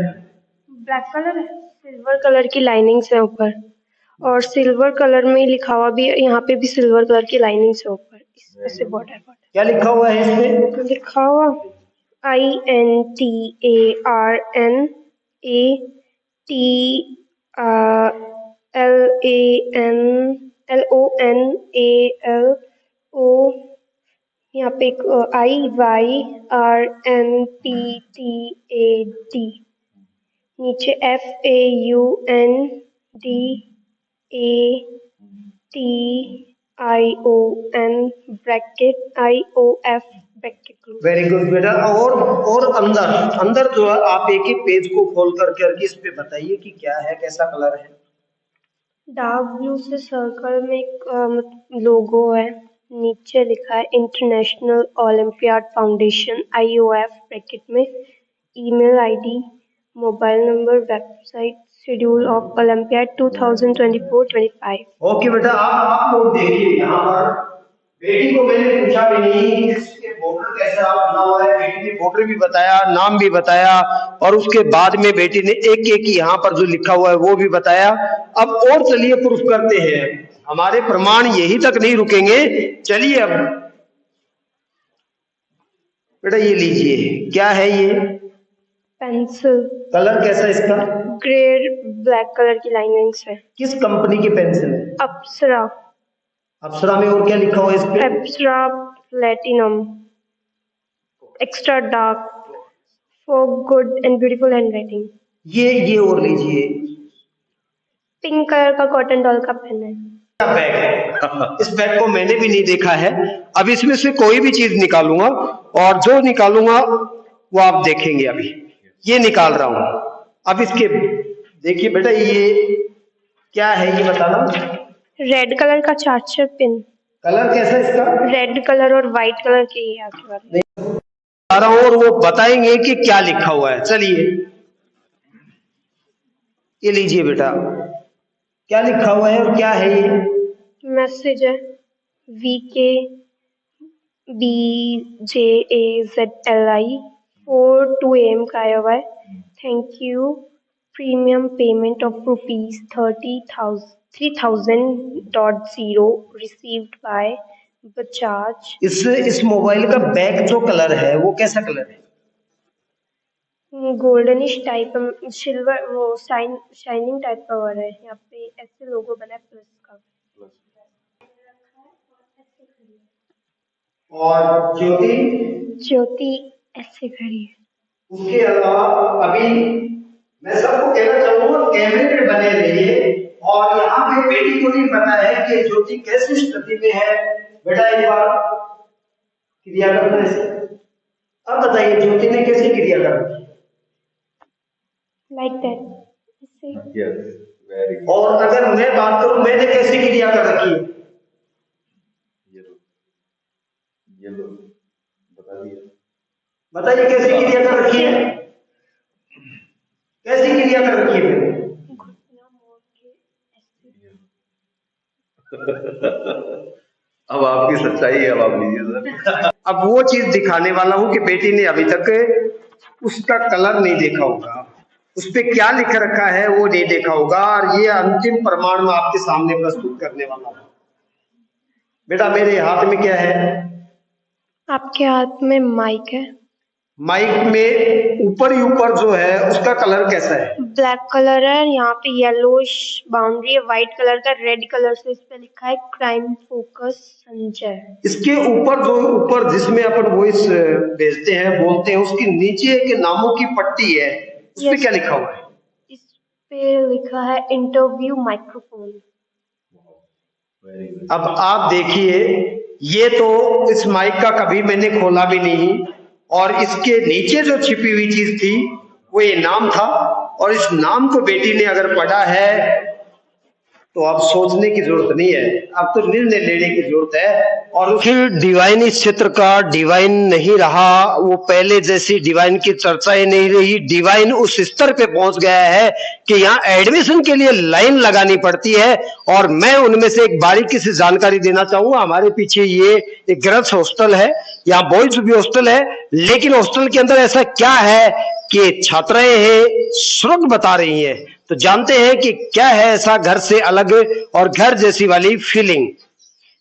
ब्लैक कलर है, सिल्वर कलर की लाइनिंग्स है ऊपर और सिल्वर कलर में लिखा हुआ भी, यहाँ पे भी सिल्वर कलर की लाइनिंग्स है ऊपर। इससे बॉर्डर क्या लिखा हुआ है इसमें? लिखा हुआ INTARNATLONALO, यहाँ पे एक IYRNPTAD, नीचे FAUNDATION bracket IOF bracket. Very good बेटा। और अंदर अंदर जो है आप एक एक पेज को खोल करके इस पे बताइए कि क्या है, कैसा कलर है? डार्क ब्लू से सर्कल में एक लोगो है, नीचे लिखा है international olympiad foundation IOF bracket में, email ID, mobile number, website, schedule of olympiad 2024-25। Okay बेटा, आप लोग देखिए यहाँ पर बेटी को मैंने पूछा भी नहीं, इसके बॉर्डर कैसा बना हुआ है, बेटी ने बॉर्डर भी बताया, नाम भी बताया, और उसके बाद में बेटी ने एक एक यहाँ पर जो लिखा हुआ है वो भी बताया। अब और चलिए प्रूफ करते हैं, हमारे प्रमाण यही तक नहीं रुकेंगे। चलिए अब बेटा ये लीजिए, क्या है ये? पेंसिल, कलर कैसा है इसका? ग्रे ब्लैक कलर की लाइनिंग्स है। किस कंपनी की पेंसिल है? अप्सरा, अप्सरा में और क्या लिखा हुआ है इस पे? Apsara platinum, extra dark for good and beautiful handwriting. ये और लीजिए, पिंक कलर का कॉटन डॉल का पेन है। बैग है, इस बैग को मैंने भी नहीं देखा है। अब इसमें से कोई भी चीज निकालूंगा और जो निकालूंगा वो आप देखेंगे। अभी ये निकाल रहा हूं, अब इसके देखिए बेटा ये क्या है ये बताना। रेड कलर का चार्जर पिन। कलर कैसा है इसका? रेड कलर और व्हाइट कलर के ही आगे वाले आ रहा हूं और वो बताएंगे कि क्या लिखा हुआ है। चलिए ये लीजिए बेटा, क्या लिखा हुआ है और क्या है ये? मैसेज है VKBJAZLI 4 AM का आया हुआ है। Thank you, premium payment of ₹3,000.0 received by Bajaj. इस मोबाइल का बैक जो कलर है वो कैसा कलर है? गोल्डनिश टाइप, सिल्वर, वो शाइनिंग टाइप का हो रहा है। यहाँ पे ऐसे लोगो बना है प्लस का। और ज्योति ऐसे खड़ी है। उसके अलावा अभी मैं सबको कहना चाहूंगा कैमरे पे बने रहिए। और यहाँ पे बेटी को नहीं पता है कि ज्योति कैसी स्थिति में है। बेटा एक बार क्रिया करना है, अब बताइए ज्योति ने कैसी क्रिया कर रखी? Like that. और अगर मैं बात करूं मैंने कैसी क्रिया कर रखी है? बताइए कैसी क्रिया कर रखी है? कैसी क्रिया कर रखी है मैंने? अब आपकी सच्चाई है, अब आप लीजिए सर। अब वो चीज दिखाने वाला हूं कि बेटी ने अभी तक उसका कलर नहीं देखा होगा, उस पे क्या लिख रखा है वो नहीं देखा होगा, और ये अंतिम प्रमाण में आपके सामने प्रस्तुत करने वाला हूं। बेटा मेरे हाथ में क्या है? आपके हाथ में माइक है। माइक में ऊपर ही ऊपर जो है उसका कलर कैसा है? ब्लैक कलर है, यहाँ पे येलोइश बाउंड्री है, व्हाइट कलर का, रेड कलर से इस पे लिखा है क्राइम फोकस संजय। इसके ऊपर जो ऊपर जिसमें अपन वॉइस भेजते हैं बोलते हैं, उसके नीचे के नामों की पट्टी है, उस पे क्या लिखा हुआ है? इस पे लिखा है इंटरव्यू माइक्रोफोन। अब आप देखिए, ये तो इस माइक का कभी मैंने खोला भी नहीं, और इसके नीचे जो छिपी हुई चीज थी वो ये नाम था, और इस नाम को बेटी ने अगर पढ़ा है तो अब सोचने की जरूरत नहीं है, अब तो निर्णय लेने की जरूरत है। और फिर डिवाइन इस क्षेत्र का डिवाइन नहीं रहा, वो पहले जैसी डिवाइन की चर्चाएं नहीं रही। डिवाइन उस स्तर पे पहुंच गया है कि यहाँ एडमिशन के लिए लाइन लगानी पड़ती है। और मैं उनमें से एक बारीकी से जानकारी देना चाहूंगा। हमारे पीछे ये एक गर्ल्स हॉस्टल है, यहाँ बॉयज भी हॉस्टल है, लेकिन हॉस्टल के अंदर ऐसा क्या है कि छात्राएं हैं स्वर्ग बता रही हैं। तो जानते हैं कि क्या है ऐसा घर से अलग और घर जैसी वाली फीलिंग।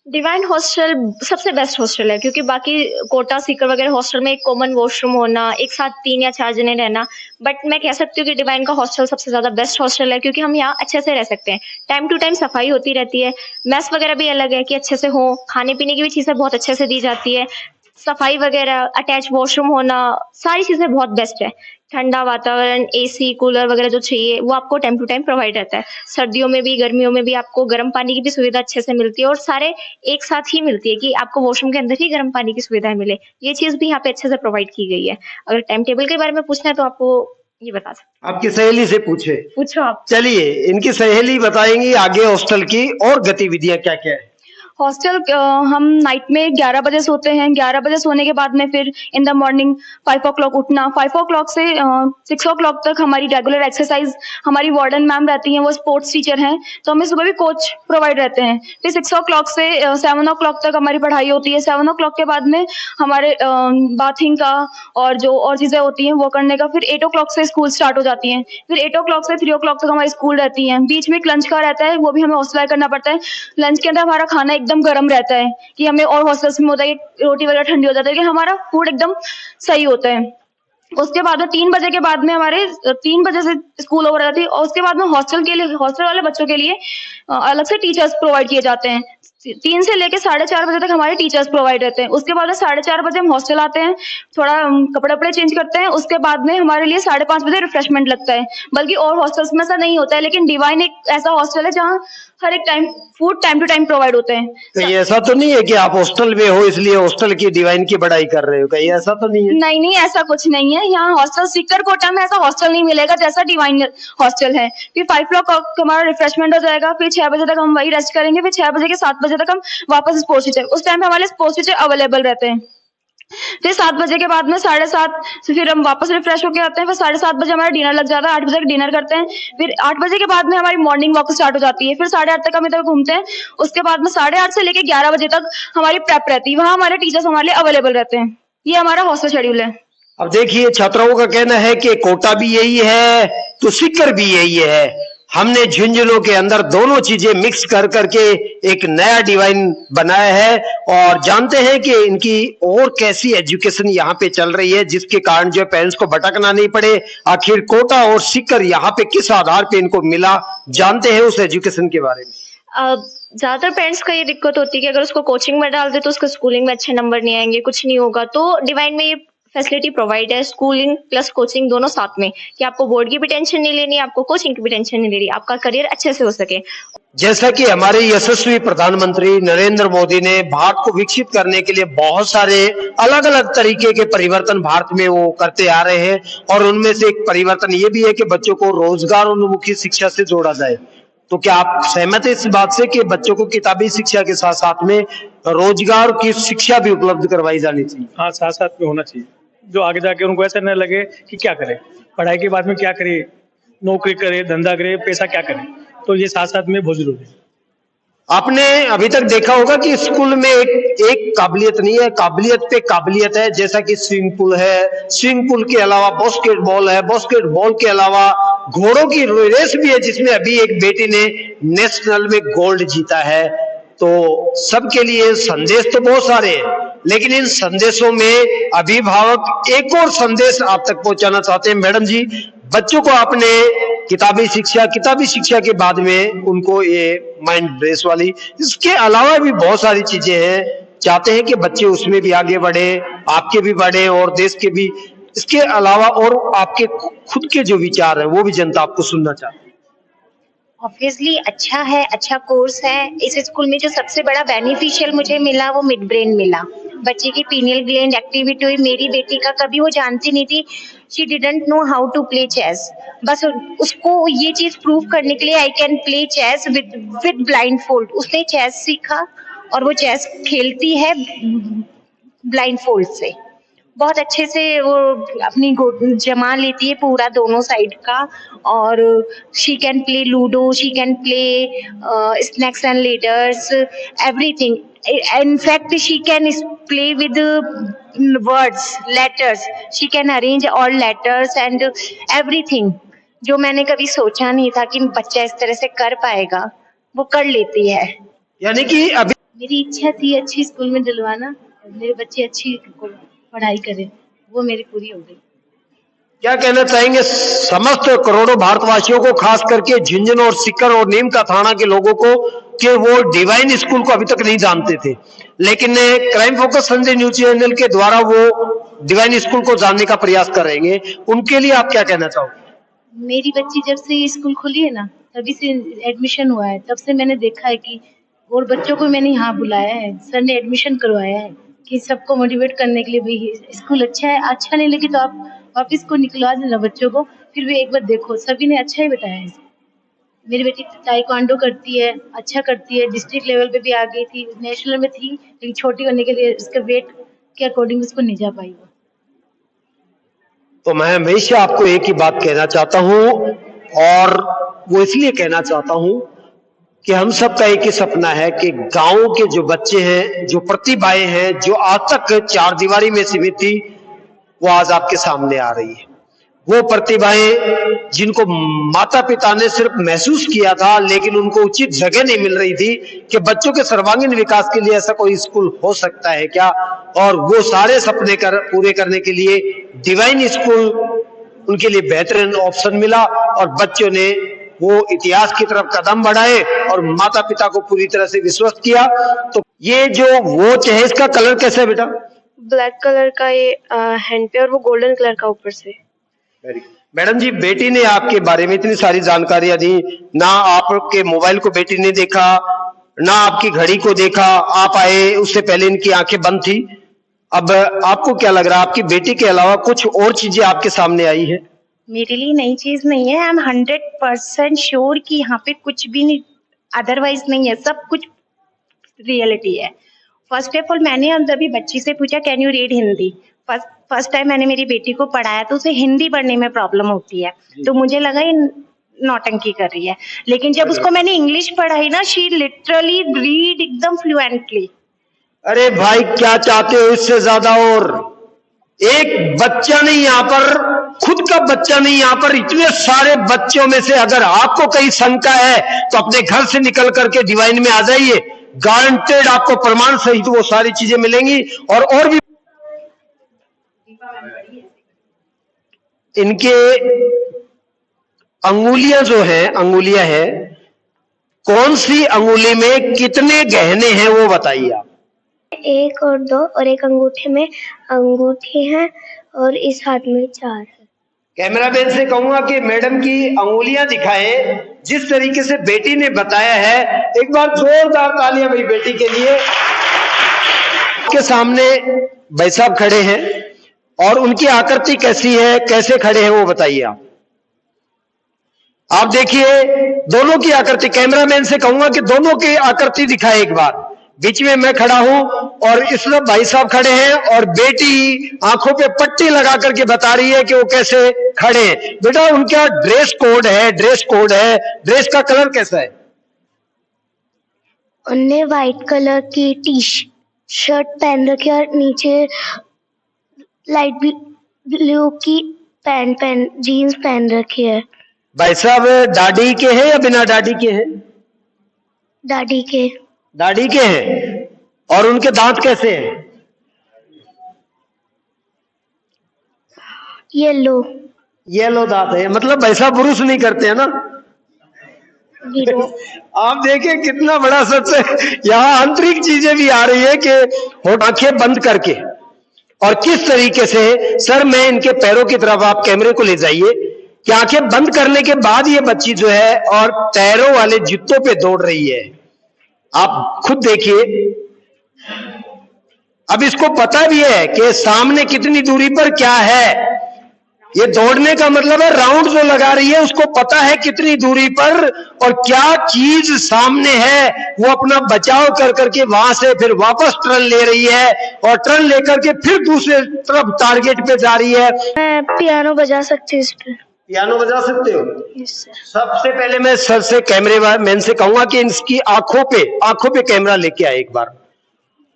डिवाइन हॉस्टल सबसे बेस्ट हॉस्टल है, क्योंकि बाकी कोटा सीकर वगैरह हॉस्टल में एक कॉमन वॉशरूम होना, एक साथ 3 या 4 जने रहना, बट मैं कह सकती हूँ कि डिवाइन का हॉस्टल सबसे ज्यादा बेस्ट हॉस्टल है, क्योंकि हम यहाँ अच्छे से रह सकते हैं। टाइम टू टाइम सफाई होती रहती है, मेस वगैरह भी अलग है कि अच्छे से हो, खाने पीने की भी चीजें बहुत अच्छे से दी जाती है, सफाई वगैरह, अटैच वॉशरूम होना, सारी चीजें बहुत बेस्ट है। ठंडा वातावरण, एसी, कूलर वगैरह जो चाहिए वो आपको टाइम टू टाइम प्रोवाइड रहता है। सर्दियों में भी गर्मियों में भी आपको गर्म पानी की भी सुविधा अच्छे से मिलती है, और सारे एक साथ ही मिलती है कि आपको वॉशरूम के अंदर ही गर्म पानी की सुविधा मिले। ये चीज भी यहाँ पे अच्छे से प्रोवाइड की गई है। अगर टाइम टेबल के बारे में पूछना है तो आपको ये बता सकते। आपकी सहेली से पूछो आप। चलिए इनकी सहेली बताएंगी आगे हॉस्टल की और गतिविधियां क्या क्या है। हॉस्टल हम नाइट में 11 बजे सोते हैं। 11 बजे सोने के बाद में फिर इन द मॉर्निंग 5 o'clock उठना। 5 o'clock से 6 o'clock तक हमारी रेगुलर एक्सरसाइज। हमारी वार्डन मैम रहती हैं, वो स्पोर्ट्स टीचर हैं, तो हमें सुबह भी कोच प्रोवाइड रहते हैं। फिर 6 o'clock से 7 o'clock तक हमारी पढ़ाई होती है। 7 o'clock के बाद में हमारे बाथिंग का और जो और चीज़ें होती हैं वो करने का। फिर 8 o'clock से स्कूल स्टार्ट हो जाती हैं। फिर 8 o'clock से 3 o'clock तक हमारी स्कूल रहती है। बीच में एक लंच का रहता है, वो भी हमें हॉस्टलाइज करना पड़ता है। लंच के अंदर हमारा खाना एकदम गर्म रहता है कि हमें, और हॉस्टल्स में होता है कि रोटी वगैरह ठंडी हो जाती है, लेकिन हमारा फूड एकदम सही होता है। उसके बाद में 3 बजे के बाद में हमारे 3 बजे से स्कूल ओवर हो जाती है, और उसके बाद में हॉस्टल के लिए, हॉस्टल वाले बच्चों के लिए अलग से टीचर्स प्रोवाइड किए जाते हैं। 3 से लेके 4:30 बजे तक हमारे टीचर्स प्रोवाइड रहते हैं। उसके बाद में 4:30 बजे हम हॉस्टल आते हैं, थोड़ा कपड़े वपड़े चेंज करते हैं। उसके बाद में हमारे लिए 5:30 बजे रिफ्रेशमेंट लगता है। बल्कि और हॉस्टल्स में ऐसा नहीं होता है, लेकिन डिवाइन एक ऐसा हॉस्टल है जहाँ हर एक time food time to time provide होते हैं। कहीं ऐसा तो नहीं है कि आप हॉस्टल में हो इसलिए हॉस्टल की डिवाइन की बड़ाई कर रहे हो? कहीं ऐसा तो नहीं है? नहीं नहीं, ऐसा कुछ नहीं है। यहाँ हॉस्टल सीकर कोटा में ऐसा हॉस्टल नहीं मिलेगा जैसा डिवाइन हॉस्टल है। फिर 5 o'clock हमारा रिफ्रेशमेंट हो जाएगा। फिर 6 बजे तक हम वही रेस्ट करेंगे। फिर 6 बजे के 7 बजे तक हम वापस स्पोर्ट्स टीचर, उस टाइम पे हमारे स्पोर्ट्स टीचर अवेलेबल रहते हैं। फिर 7 बजे के बाद में 7:30 से फिर हम वापस रिफ्रेश होके आते हैं। फिर 7:30 बजे हमारा डिनर लग जाता है। 8 बजे तक डिनर करते हैं। फिर 8 बजे के बाद में हमारी मॉर्निंग वॉक स्टार्ट हो जाती है। फिर 8:30 तक हम इधर घूमते हैं। उसके बाद में 8:30 से लेके 11 बजे तक हमारी प्रेप रहती है। वहाँ हमारे टीचर्स हमारे लिए अवेलेबल रहते हैं। ये हमारा हॉस्टल शेड्यूल है। अब देखिए, छात्राओं का कहना है कि कोटा भी यही है तो सीकर भी यही है। हमने झुंझुनू के अंदर दोनों चीजें मिक्स कर करके एक नया डिवाइन बनाया है, और जानते हैं कि इनकी और कैसी एजुकेशन यहाँ पे चल रही है, जिसके कारण जो पेरेंट्स को भटकना नहीं पड़े। आखिर कोटा और सीकर यहाँ पे किस आधार पे इनको मिला, जानते हैं उस एजुकेशन के बारे में। ज्यादातर पेरेंट्स को ये दिक्कत होती है कि अगर उसको कोचिंग में डाल दे तो उसको स्कूलिंग में अच्छे नंबर नहीं आएंगे, कुछ नहीं होगा। तो डिवाइन में ये फैसिलिटी प्रोवाइड है, स्कूलिंग प्लस कोचिंग दोनों साथ में, कि आपको बोर्ड की भी टेंशन नहीं लेनी, आपको कोचिंग की भी टेंशन नहीं लेनी, आपका करियर अच्छे से हो सके। जैसा कि हमारे यशस्वी प्रधानमंत्री नरेंद्र मोदी ने भारत को विकसित करने के लिए बहुत सारे अलग अलग तरीके के परिवर्तन भारत में वो करते आ रहे हैं, और उनमें से एक परिवर्तन ये भी है कि बच्चों को रोजगार उन्मुखी शिक्षा से जोड़ा जाए। तो क्या आप सहमत है इस बात से कि बच्चों को किताबी शिक्षा के साथ साथ में रोजगार की शिक्षा भी उपलब्ध करवाई जानी चाहिए? हाँ, साथ साथ में होना चाहिए, जो आगे जाके उनको ऐसा न लगे कि क्या करे, पढ़ाई के बाद में क्या करे, नौकरी करे, धंधा करे, पैसा क्या करे। तो ये साथ साथ में बहुत जरूरी है। आपने अभी तक देखा होगा कि स्कूल में एक काबिलियत नहीं है, काबिलियत पे काबिलियत है। जैसा कि स्विमिंग पूल है, स्विमिंग पूल के अलावा बास्केटबॉल है, बास्केटबॉल के अलावा घोड़ों की रेस भी है, जिसमें अभी एक बेटी ने नेशनल में गोल्ड जीता है। तो सबके लिए संदेश तो बहुत सारे हैं, लेकिन इन संदेशों में अभिभावक एक और संदेश आप तक पहुंचाना चाहते हैं। मैडम जी, बच्चों को आपने किताबी शिक्षा के बाद में उनको ये माइंड ब्रेस वाली, इसके अलावा भी बहुत सारी चीजें हैं, चाहते हैं कि बच्चे उसमें भी आगे बढ़े, आपके भी बढ़े और देश के भी। इसके अलावा और आपके खुद के जो विचार है वो भी जनता आपको सुनना चाहती है। ऑब्वियसली अच्छा है, अच्छा कोर्स है। इस स्कूल में जो सबसे बड़ा बेनिफिशियल मुझे मिला वो मिड ब्रेन मिला। बच्चे की पीनियल ग्लैंड एक्टिविटी हुई। मेरी बेटी का कभी वो जानती नहीं थी, she didn't know how to play chess. बस उसको ये चीज प्रूव करने के लिए I can play chess with blindfold. उसने चेस सीखा और वो चेस खेलती है ब्लाइंड फोल्ड से। बहुत अच्छे से वो अपनी जमा लेती है पूरा दोनों साइड का। और she can play ludo, she can play snacks and ladders, everything. in fact she can play with words, letters. She can arrange all letters and everything. जो मैंने कभी सोचा नहीं था कि बच्चा इस तरह से कर पाएगा, वो कर लेती है। यानी कि अभी मेरी इच्छा थी अच्छी स्कूल में डलवाना, मेरे बच्चे अच्छी पढ़ाई करें, वो मेरी पूरी हो गई। क्या कहना चाहेंगे समस्त करोड़ों भारतवासियों को, खास करके झुंझुनू और सीकर और नीम का थाना के लोगों को, कि वो डिवाइन स्कूल को अभी तक नहीं जानते थे, लेकिन crime focus Sanjay news channel के द्वारा वो डिवाइन स्कूल को जानने का प्रयास करेंगे, उनके लिए आप क्या कहना चाहोगे? मेरी बच्ची जब से ये स्कूल खुली है ना, तभी से एडमिशन हुआ है, तब से मैंने देखा है कि और बच्चों को मैंने यहाँ बुलाया है, सर ने एडमिशन करवाया है कि सबको मोटिवेट करने के लिए भी स्कूल अच्छा है। अच्छा नहीं लगे तो आप वापिस को निकलवा देना बच्चों को, फिर भी एक बार देखो, सभी ने अच्छा ही बताया है। मेरी बेटी ताइक्वांडो करती है, अच्छा करती है, डिस्ट्रिक्ट लेवल पे भी आ गई थी, नेशनल में थी, लेकिन छोटी होने के लिए उसके वेट के अकॉर्डिंग उसको नहीं जा पाई वो। तो मैं हमेशा आपको एक ही बात कहना चाहता हूं, और वो इसलिए कहना चाहता हूं कि हम सबका एक ही सपना है कि गांव के जो बच्चे हैं, जो प्रतिभाएं हैं, जो आज तक चार दीवारी में सीमित थी, वो आज आपके सामने आ रही है। वो प्रतिभाएं जिनको माता पिता ने सिर्फ महसूस किया था, लेकिन उनको उचित जगह नहीं मिल रही थी कि बच्चों के सर्वांगीण विकास के लिए ऐसा कोई स्कूल हो सकता है क्या, और वो सारे सपने पूरे करने के लिए डिवाइन स्कूल उनके लिए बेहतरीन ऑप्शन मिला, और बच्चों ने वो इतिहास की तरफ कदम बढ़ाए और माता पिता को पूरी तरह से विश्वास किया। तो ये जो वॉच है, इसका कलर कैसा है बेटा? ब्लैक कलर का ये हैंड पे, और वो गोल्डन कलर का ऊपर से। मैडम जी, बेटी ने आपके बारे में इतनी सारी जानकारियां दी, ना आपके मोबाइल को बेटी ने देखा, ना आपकी घड़ी को देखा, आप आए उससे पहले इनकी आंखें बंद थी। अब आपको क्या लग रहा है, आपकी बेटी के अलावा कुछ और चीजें आपके सामने आई है? मेरे लिए नई चीज नहीं है। आई एम 100% श्योर कि यहाँ पे कुछ भी नहीं अदरवाइज नहीं है, सब कुछ रियलिटी है। फर्स्ट ऑफ ऑल मैंने अभी बच्ची से पूछा can you read Hindi. First time मैंने मेरी बेटी को पढ़ाया तो उसे हिंदी पढ़ने में प्रॉब्लम होती है, तो मुझे लगा ये नौटंकी कर रही है, लेकिन जब उसको मैंने इंग्लिश पढ़ाई ना, शी लिटरली रीड एकदम फ्लुएंटली। अरे भाई, क्या चाहते हो इससे ज्यादा? और एक बच्चा नहीं यहाँ पर, खुद का बच्चा नहीं यहाँ पर, इतने सारे बच्चों में से अगर आपको कहीं शंका है तो अपने घर से निकल करके डिवाइन में आ जाइए, गारंटेड आपको प्रमाण सहित वो सारी चीजें मिलेंगी। और भी इनके अंगुलियां जो है, अंगुलियां है, कौन सी अंगुली में कितने गहने हैं वो बताइए आप। 1 और 2, और एक अंगूठे में अंगूठी है, और इस हाथ में 4 है। कैमरामैन से कहूंगा कि मैडम की अंगुलियां दिखाएं, जिस तरीके से बेटी ने बताया है। एक बार जोरदार तालियां भाई बेटी के लिए। के सामने भाई साहब खड़े हैं, और उनकी आकृति कैसी है, कैसे खड़े हैं वो बताइए आप। आप देखिए दोनों की आकृति, कैमरामैन से कहूंगा कि दोनों की आकृति दिखाए एक बार। बीच में मैं खड़ा हूं और इस तरफ भाई साहब खड़े हैं, और बेटी आंखों पे पट्टी लगा करके बता रही है कि वो कैसे खड़े हैं। बेटा, उनका ड्रेस कोड है, ड्रेस का कलर कैसा है? उनने व्हाइट कलर की टी शर्ट पहन रखी है, और नीचे लाइट ब्लू की जीन्स पहन रखी है। भाई साहब दाढ़ी के हैं या बिना दाढ़ी के हैं? दाढ़ी के। दाढ़ी के हैं। और उनके दांत कैसे हैं? येलो दांत है, मतलब भाई साहब ब्रुश नहीं करते हैं ना? आप देखिए कितना बड़ा सच है। यहाँ आंतरिक चीजें भी आ रही है कि आंखें बंद करके, और किस तरीके से, सर मैं इनके पैरों की तरफ आप कैमरे को ले जाइए, कि आंखें बंद करने के बाद ये बच्ची जो है और पैरों वाले जूतों पे दौड़ रही है। आप खुद देखिए। अब इसको पता भी है कि सामने कितनी दूरी पर क्या है। ये दौड़ने का मतलब है राउंड जो लगा रही है उसको पता है कितनी दूरी पर और क्या चीज सामने है, वो अपना बचाव कर करके वहां से फिर वापस टर्न ले रही है, और टर्न लेकर के फिर दूसरे तरफ टारगेट पे जा रही है। मैं पियानो बजा सकती हूँ इस पे। पियानो बजा सकते हो? Yes sir. सबसे पहले मैं सर से, कैमरे मैन से कहूंगा कि इसकी आंखों पे कैमरा लेके आए एक बार।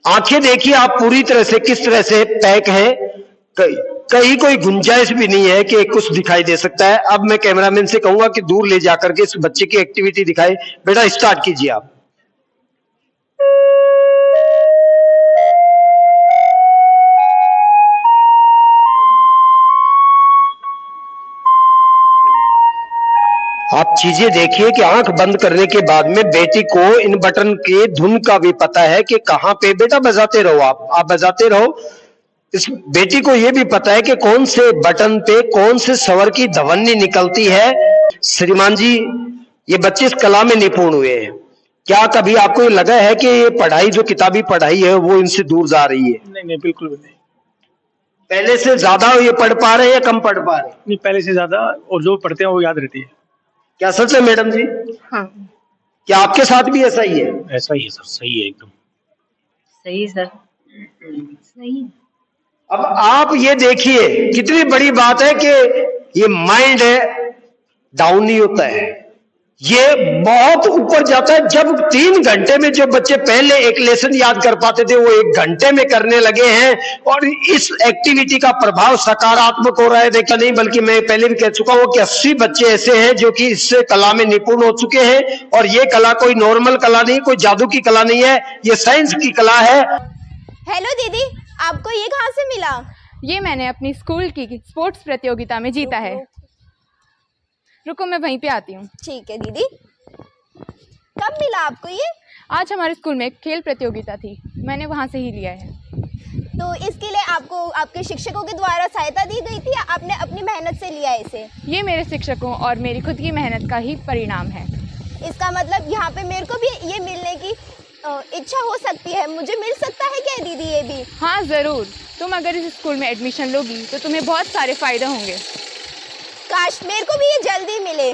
आंखें देखिए आप पूरी तरह से किस तरह से पैक है, कहीं कोई गुंजाइश भी नहीं है कि कुछ दिखाई दे सकता है। अब मैं कैमरामैन से कहूंगा कि दूर ले जाकर के इस बच्चे की एक्टिविटी दिखाए। बेटा स्टार्ट कीजिए आप। आप चीजें देखिए कि आंख बंद करने के बाद में बेटी को इन बटन के धुन का भी पता है कि कहां पे। बेटा बजाते रहो, आप बजाते रहो। इस बेटी को यह भी पता है कि कौन से बटन पे कौन से स्वर की ध्वनि निकलती है। श्रीमान जी, ये बच्चे इस कला में निपुण हुए हैं। क्या कभी आपको ये लगा है कि ये पढ़ाई, जो किताबी पढ़ाई है, वो इनसे दूर जा रही है? नहीं, बिल्कुल भी नहीं। पहले से ज्यादा ये पढ़ पा रहे हैं या कम पढ़ पा रहे हैं? नहीं, पहले से ज्यादा, और जो पढ़ते हैं वो याद रहती है। क्या सच है मैडम जी? हाँ क्या आपके साथ भी ऐसा ही है? ऐसा ही है सर, सही है एकदम। सही सर, सही। अब आप ये देखिए कितनी बड़ी बात है कि ये माइंड है डाउन नहीं होता है, ये बहुत ऊपर जाता है। जब 3 घंटे में जो बच्चे पहले एक लेसन याद कर पाते थे वो 1 घंटे में करने लगे हैं, और इस एक्टिविटी का प्रभाव सकारात्मक हो रहा है। देखा नहीं, बल्कि मैं पहले भी कह चुका हूं कि 80 बच्चे ऐसे हैं जो कि इस कला में निपुण हो चुके हैं, और ये कला कोई नॉर्मल कला नहीं, कोई जादू की कला नहीं है, ये साइंस की कला है। हेलो दीदी, आपको ये कहाँ से मिला? ये मैंने अपनी स्कूल की स्पोर्ट्स प्रतियोगिता में जीता है। रुको मैं वहीं पे आती हूँ। ठीक है दीदी। कब मिला आपको ये? आज हमारे स्कूल में खेल प्रतियोगिता थी, मैंने वहाँ से ही लिया है। तो इसके लिए आपको आपके शिक्षकों के द्वारा सहायता दी गई थी या आपने अपनी मेहनत से लिया इसे? ये मेरे शिक्षकों और मेरी खुद की मेहनत का ही परिणाम है। इसका मतलब यहाँ पे मेरे को भी ये मिलने की इच्छा हो सकती है, मुझे मिल सकता है क्या दीदी ये भी? हाँ ज़रूर, तुम अगर इस स्कूल में एडमिशन लोगी तो तुम्हें बहुत सारे फ़ायदे होंगे। काश मेरे को भी ये जल्दी मिले।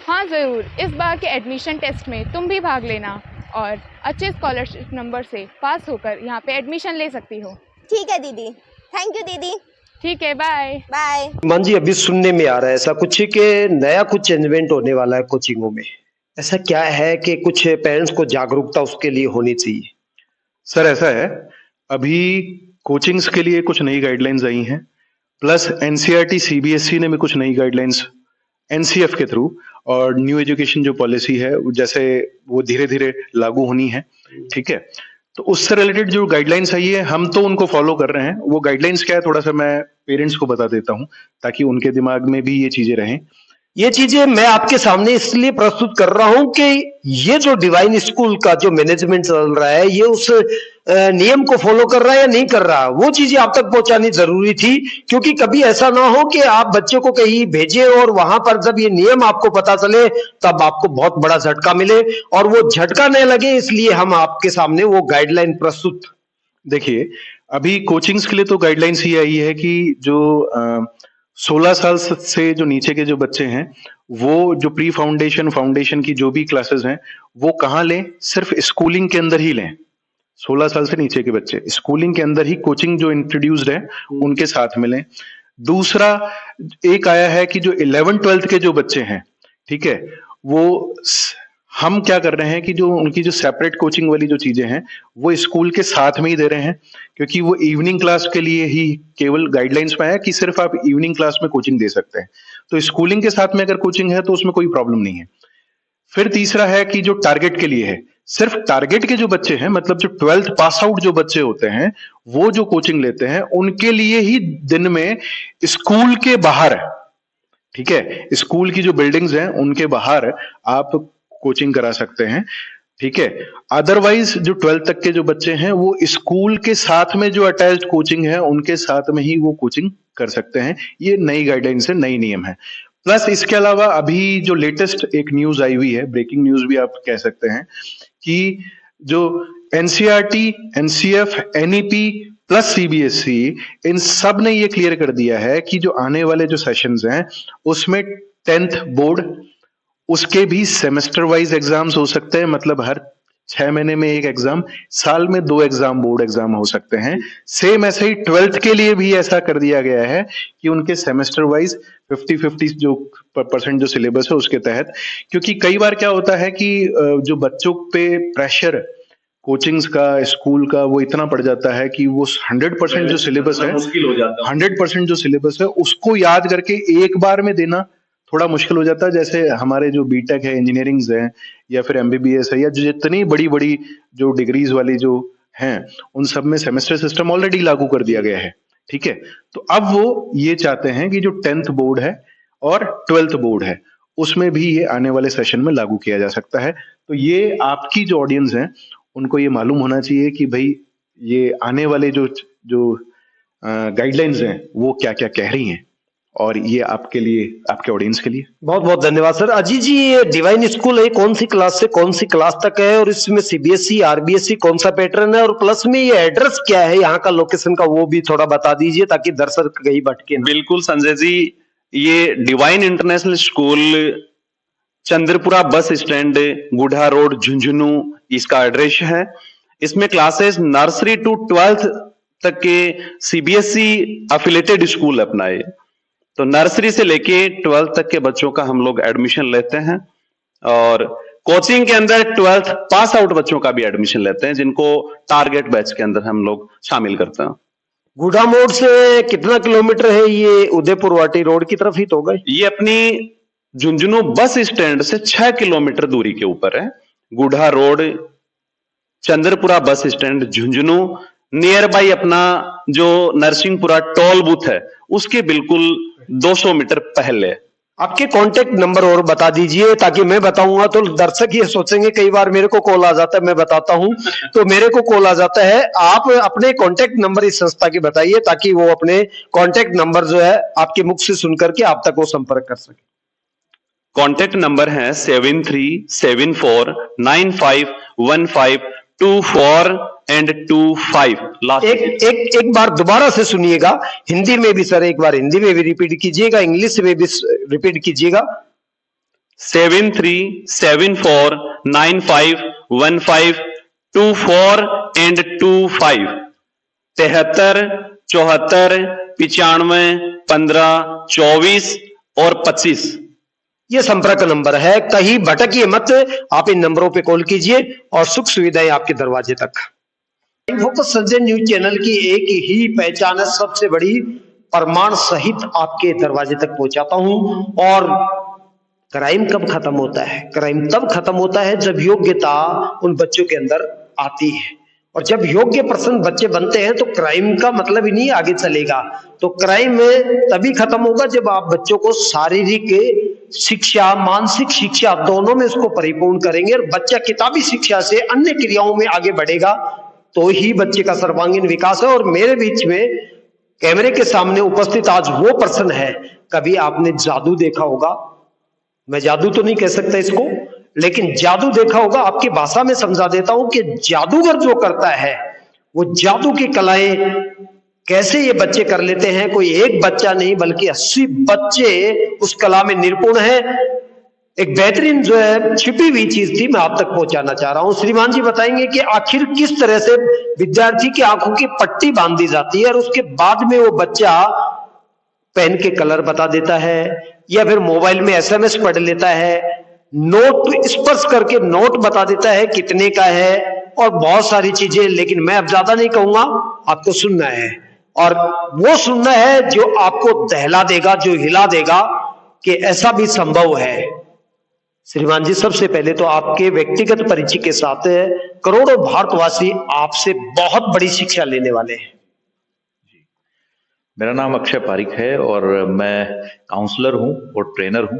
हाँ ज़रूर, इस बार के एडमिशन टेस्ट में तुम भी भाग लेना और अच्छे स्कॉलरशिप नंबर से पास होकर यहाँ पे एडमिशन ले सकती हो। ठीक है दीदी, थैंक यू दीदी। ठीक है, बाय बाय। मान जी, अभी सुनने में आ रहा है ऐसा कुछ कि नया कुछ चेंजमेंट होने वाला है कोचिंगों में, ऐसा क्या है कि कुछ पेरेंट्स को जागरूकता उसके लिए होनी चाहिए? सर ऐसा है, अभी कोचिंग्स के लिए कुछ नई गाइडलाइंस आई हैं, प्लस एनसीईआरटी सीबीएसई ने भी कुछ नई गाइडलाइंस एनसीएफ के थ्रू, और न्यू एजुकेशन जो पॉलिसी है जैसे वो धीरे धीरे लागू होनी है। ठीक है, तो उससे रिलेटेड जो गाइडलाइंस आई है हम तो उनको फॉलो कर रहे हैं। वो गाइडलाइंस क्या है थोड़ा सा मैं पेरेंट्स को बता देता हूं ताकि उनके दिमाग में भी ये चीजें रहें। ये चीजें मैं आपके सामने इसलिए प्रस्तुत कर रहा हूं कि ये जो डिवाइन स्कूल का जो मैनेजमेंट चल रहा है ये उस नियम को फॉलो कर रहा है या नहीं कर रहा, वो चीजें आप तक पहुंचानी जरूरी थी। क्योंकि कभी ऐसा ना हो कि आप बच्चे को कहीं भेजें और वहां पर जब ये नियम आपको पता चले तब आपको बहुत बड़ा झटका मिले, और वो झटका न लगे इसलिए हम आपके सामने वो गाइडलाइन प्रस्तुत। देखिए, अभी कोचिंग्स के लिए तो गाइडलाइंस ये आई है कि जो 16 साल से जो नीचे के जो बच्चे हैं वो जो प्री फाउंडेशन फाउंडेशन की जो भी क्लासेस हैं वो कहाँ लें, सिर्फ स्कूलिंग के अंदर ही लें। 16 साल से नीचे के बच्चे स्कूलिंग के अंदर ही कोचिंग जो इंट्रोड्यूस्ड है उनके साथ में लें। दूसरा एक आया है कि जो 11th-12th के जो बच्चे हैं, ठीक है, वो हम क्या कर रहे हैं कि जो उनकी जो सेपरेट कोचिंग वाली जो चीजें हैं वो स्कूल के साथ में ही दे रहे हैं, क्योंकि वो इवनिंग क्लास के लिए ही केवल गाइडलाइंस में आया कि सिर्फ आप इवनिंग क्लास में कोचिंग दे सकते हैं। तो स्कूलिंग के साथ में अगर कोचिंग है तो उसमें कोई प्रॉब्लम नहीं है। फिर तीसरा है कि जो टारगेट के लिए है, सिर्फ टारगेट के जो बच्चे हैं, मतलब जो 12th पास आउट जो बच्चे होते हैं वो जो कोचिंग लेते हैं उनके लिए ही दिन में स्कूल के बाहर, ठीक है, स्कूल की जो बिल्डिंग्स हैं उनके बाहर आप कोचिंग करा सकते हैं। ठीक है, अदरवाइज जो 12th तक के जो बच्चे हैं वो स्कूल के साथ में जो अटैच्ड कोचिंग है उनके साथ में ही वो कोचिंग कर सकते हैं। ये नई गाइडलाइंस है, नई नियम है। प्लस इसके अलावा अभी जो लेटेस्ट एक न्यूज आई हुई है, ब्रेकिंग न्यूज भी आप कह सकते हैं, कि जो NCERT, NCF, NEP plus CBSE इन सब ने ये क्लियर कर दिया है कि जो आने वाले जो सेशंस हैं उसमें 10th बोर्ड, उसके भी सेमेस्टर वाइज एग्जाम्स हो सकते हैं, मतलब हर 6 महीने में एक एग्जाम, साल में 2 एग्जाम बोर्ड एग्जाम हो सकते हैं। सेम ऐसे ही 12th के लिए भी ऐसा कर दिया गया है कि उनके सेमेस्टर वाइज 50-50 जो % जो सिलेबस है उसके तहत, क्योंकि कई बार क्या होता है कि जो बच्चों पे प्रेशर कोचिंग्स का, स्कूल का वो इतना पड़ जाता है कि वो 100% जो सिलेबस है, मुश्किल हो जाता है। 100% जो सिलेबस है उसको याद करके एक बार में देना थोड़ा मुश्किल हो जाता है। जैसे हमारे जो बीटेक है, इंजीनियरिंग्स है, या फिर एमबीबीएस है, या जो जितनी बड़ी बड़ी जो डिग्रीज वाली जो हैं उन सब में सेमेस्टर सिस्टम ऑलरेडी लागू कर दिया गया है। ठीक है, तो अब वो ये चाहते हैं कि जो 10th बोर्ड है और 12th बोर्ड है उसमें भी ये आने वाले सेशन में लागू किया जा सकता है। तो ये आपकी जो ऑडियंस है उनको ये मालूम होना चाहिए कि भाई ये आने वाले जो गाइडलाइंस हैं वो क्या क्या कह रही हैं, और ये आपके लिए, आपके ऑडियंस के लिए। बहुत बहुत धन्यवाद सर। अजीत जी, ये डिवाइन स्कूल है, कौन सी क्लास से कौन सी क्लास तक है, और इसमें सीबीएसई, आरबीएसई कौन सा पैटर्न है, और प्लस में ये एड्रेस क्या है यहाँ का, लोकेशन का, वो भी थोड़ा बता दीजिए ताकि दर्शक कहीं भटके ना। बिल्कुल संजय जी, ये divine international school Chandrapura bus stand, Gudha road, Jhunjhunu इसका एड्रेस है। इसमें क्लासेस नर्सरी टू 12th तक के सीबीएसई एफिलिएटेड स्कूल अपना है। तो नर्सरी से लेके 12th तक के बच्चों का हम लोग एडमिशन लेते हैं और कोचिंग के अंदर 12th पास आउट बच्चों का भी एडमिशन लेते हैं, जिनको टारगेट बैच के अंदर हम लोग शामिल करते हैं। गुढ़ा मोड़ से कितना किलोमीटर है ये? उदयपुर वाटी रोड की तरफ ही तो गए। ये अपनी झुंझुनू बस स्टैंड से 6 किलोमीटर दूरी के ऊपर है। Gudha road, Chandrapura bus stand, Jhunjhunu, near by अपना जो नरसिंहपुरा टोल बूथ है उसके बिल्कुल 200 मीटर पहले। आपके कांटेक्ट नंबर और बता दीजिए, ताकि मैं बताऊंगा तो दर्शक ये सोचेंगे, कई बार मेरे को कॉल आ जाता है, मैं बताता हूं तो मेरे को कॉल आ जाता है। आप अपने कांटेक्ट नंबर इस संस्था के बताइए, ताकि वो अपने कांटेक्ट नंबर जो है आपके मुख से सुनकर के आप तक वो संपर्क कर सके। कांटेक्ट नंबर है 7374951524 एंड 25 लास्ट। एक बार दोबारा से सुनिएगा, हिंदी में भी सर, एक बार हिंदी में भी रिपीट कीजिएगा, इंग्लिश में भी रिपीट कीजिएगा। 7374951524 एंड 25 73 74 95 15 24 और 25 ये संपर्क नंबर है। कहीं भटकिए मत, आप इन नंबरों पे कॉल कीजिए और सुख सुविधाएं आपके दरवाजे तक। फोकस संजय न्यूज चैनल की एक ही पहचान है, सबसे बड़ी, प्रमाण सहित आपके दरवाजे तक पहुंचाता हूं। और क्राइम कब खत्म होता है? क्राइम तब खत्म होता है जब योग्यता उन बच्चों के अंदर आती है, और जब योग्य पर्सन बच्चे बनते हैं तो क्राइम का मतलब ही नहीं आगे चलेगा। तो क्राइम तभी खत्म होगा जब आप बच्चों को शारीरिक शिक्षा, मानसिक शिक्षा, दोनों में उसको परिपूर्ण करेंगे, और बच्चा किताबी शिक्षा से अन्य क्रियाओं में आगे बढ़ेगा, तो ही बच्चे का सर्वांगीण विकास है। और मेरे बीच में कैमरे के सामने उपस्थित आज वो पर्सन है, कभी आपने जादू देखा होगा, मैं जादू तो नहीं कह सकता इसको, लेकिन जादू देखा होगा। आपकी भाषा में समझा देता हूं कि जादूगर जो करता है वो जादू की कलाएं कैसे ये बच्चे कर लेते हैं। कोई एक बच्चा नहीं बल्कि 80 बच्चे उस कला में निपुण है। एक बेहतरीन जो है छिपी हुई चीज थी, मैं आप तक पहुंचाना चाह रहा हूं। श्रीमान जी बताएंगे कि आखिर किस तरह से विद्यार्थी की आंखों की पट्टी बांध दी जाती है और उसके बाद में वो बच्चा पेन के कलर बता देता है, या फिर मोबाइल में एसएमएस पढ़ लेता है, नोट स्पर्श करके नोट बता देता है कितने का है, और बहुत सारी चीजें। लेकिन मैं अब ज्यादा नहीं कहूंगा, आपको सुनना है, और वो सुनना है जो आपको दहला देगा, जो हिला देगा कि ऐसा भी संभव है। श्रीमान जी, सबसे पहले तो आपके व्यक्तिगत परिचय के साथ करोड़ों भारतवासी आपसे बहुत बड़ी शिक्षा लेने वाले हैं। मेरा नाम अक्षय पारिक है और मैं काउंसलर हूं और ट्रेनर हूं।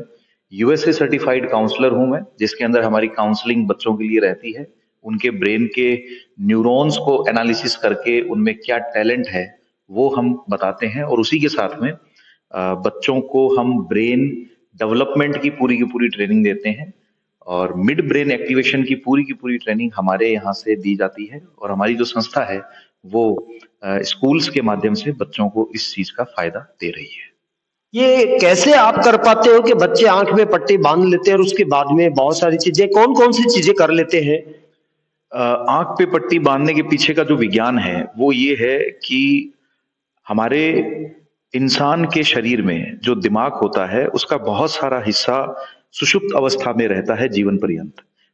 यूएसए सर्टिफाइड काउंसलर हूं मैं, जिसके अंदर हमारी काउंसलिंग बच्चों के लिए रहती है। उनके ब्रेन के न्यूरॉन्स को एनालिसिस करके उनमें क्या टैलेंट है वो हम बताते हैं, और उसी के साथ में बच्चों को हम ब्रेन डेवलपमेंट की पूरी ट्रेनिंग देते हैं, और मिड ब्रेन एक्टिवेशन की पूरी ट्रेनिंग हमारे यहाँ से दी जाती है। और हमारी जो संस्था है वो स्कूल्स के माध्यम से बच्चों को इस चीज का फायदा दे रही है। ये कैसे आप कर पाते हो कि बच्चे आंख में पट्टी बांध लेते हैं और उसके बाद में बहुत सारी चीजें, कौन कौन सी चीजें कर लेते हैं? आंख पे पट्टी बांधने के पीछे का जो विज्ञान है वो ये है कि हमारे इंसान के शरीर में जो दिमाग होता है उसका बहुत सारा हिस्सा सुषुप्त अवस्था में रहता है जीवन पर्यंत।